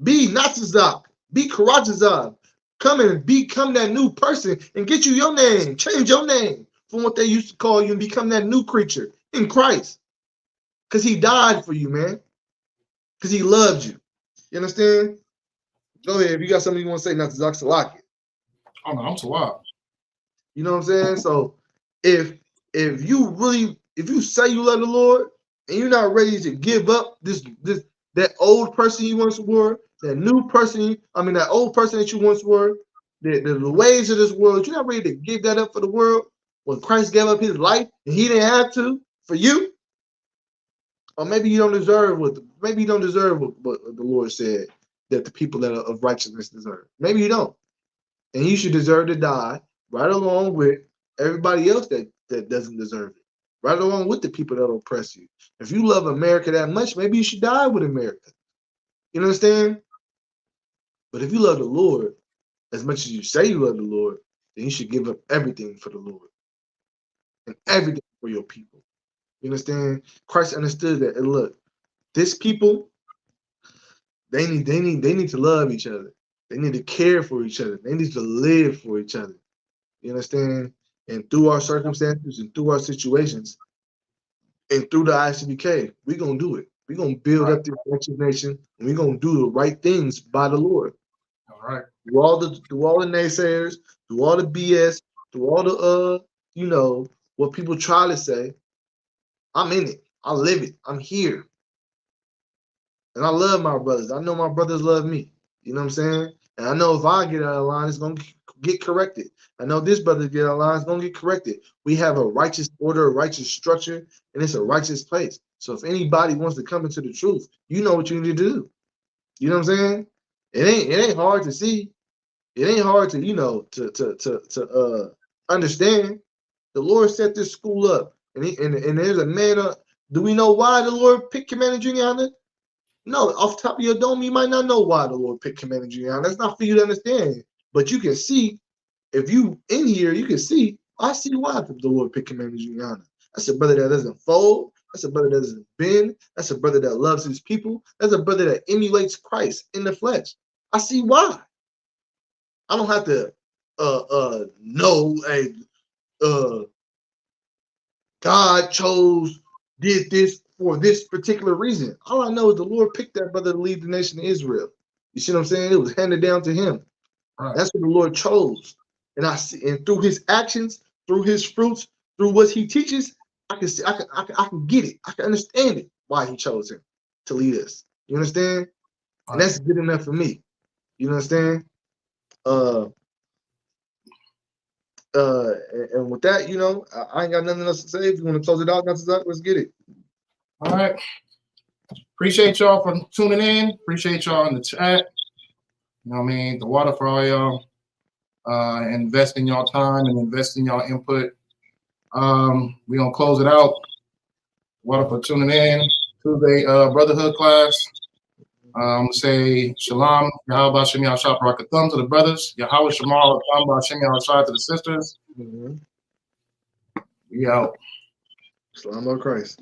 S4: Be Natzazak. Be Karachazak. Come and become that new person and get you your name. Change your name from what they used to call you and become that new creature in Christ. Because he died for you, man. Because he loved you. You understand? Go ahead. If you got something you want to say, Natzazak Salaki.
S5: Oh no, I'm Tawab.
S4: You know what I'm saying? So if you say you love the Lord and you're not ready to give up that old person you once were, that new person, that old person that you once were, the ways of this world, you're not ready to give that up for the world when Christ gave up his life and he didn't have to for you? Or maybe you don't deserve what the Lord said that the people that are of righteousness deserve. Maybe you don't. And you should deserve to die right along with everybody else that doesn't deserve it. Right along with the people that oppress you. If you love America that much, maybe you should die with America. You understand? But if you love the Lord as much as you say you love the Lord, then you should give up everything for the Lord and everything for your people. You understand? Christ understood that. And look, this people, they need to love each other. They need to care for each other. They need to live for each other. You understand? And through our circumstances and through our situations and through the ICBK, we're going to do it. We're going to build up this righteous nation and we're going to do the right things by the Lord.
S5: All right.
S4: Through all the naysayers, through all the BS, through all the what people try to say, I'm in it. I live it. I'm here. And I love my brothers. I know my brothers love me. You know what I'm saying? And I know if I get out of line, it's going to get corrected. I know this brother get out of line, it's going to get corrected. We have a righteous order, a righteous structure, and it's a righteous place. So if anybody wants to come into the truth, you know what you need to do. You know what I'm saying? It ain't hard to see. It ain't hard to, to understand. The Lord set this school up. And there's a man up. Do we know why the Lord picked Commander Junior? No, off the top of your dome, you might not know why the Lord picked Commander Junior. That's not for you to understand. But you can see, if you in here, you can see, I see why the Lord picked Commander Junior. That's a brother that doesn't fold. That's a brother that doesn't bend. That's a brother that loves his people. That's a brother that emulates Christ in the flesh. I see why. I don't have to know God did this for this particular reason. All I know is the Lord picked that brother to lead the nation of Israel. You see what I'm saying? It was handed down to him.
S5: Right.
S4: That's what the Lord chose. And I see, and through his actions, through his fruits, through what he teaches, I can see, I can get it. I can understand it why he chose him to lead us. You understand? And that's good enough for me. You understand? And with that, I ain't got nothing else to say. If you want to close it out, let's get it.
S5: All right. Appreciate y'all for tuning in. Appreciate y'all in the chat. You know what I mean? The water for all y'all. Investing y'all time and investing y'all input. We're going to close it out. Water for tuning in. Tuesday Brotherhood class. I'm going to say Shalom, Yahweh Shem Yahshua Barakathum to the brothers. Yahweh Shemal Yahweh Shem Yahshua to the sisters.
S4: Mm-hmm.
S5: We out.
S4: Shalom on Christ.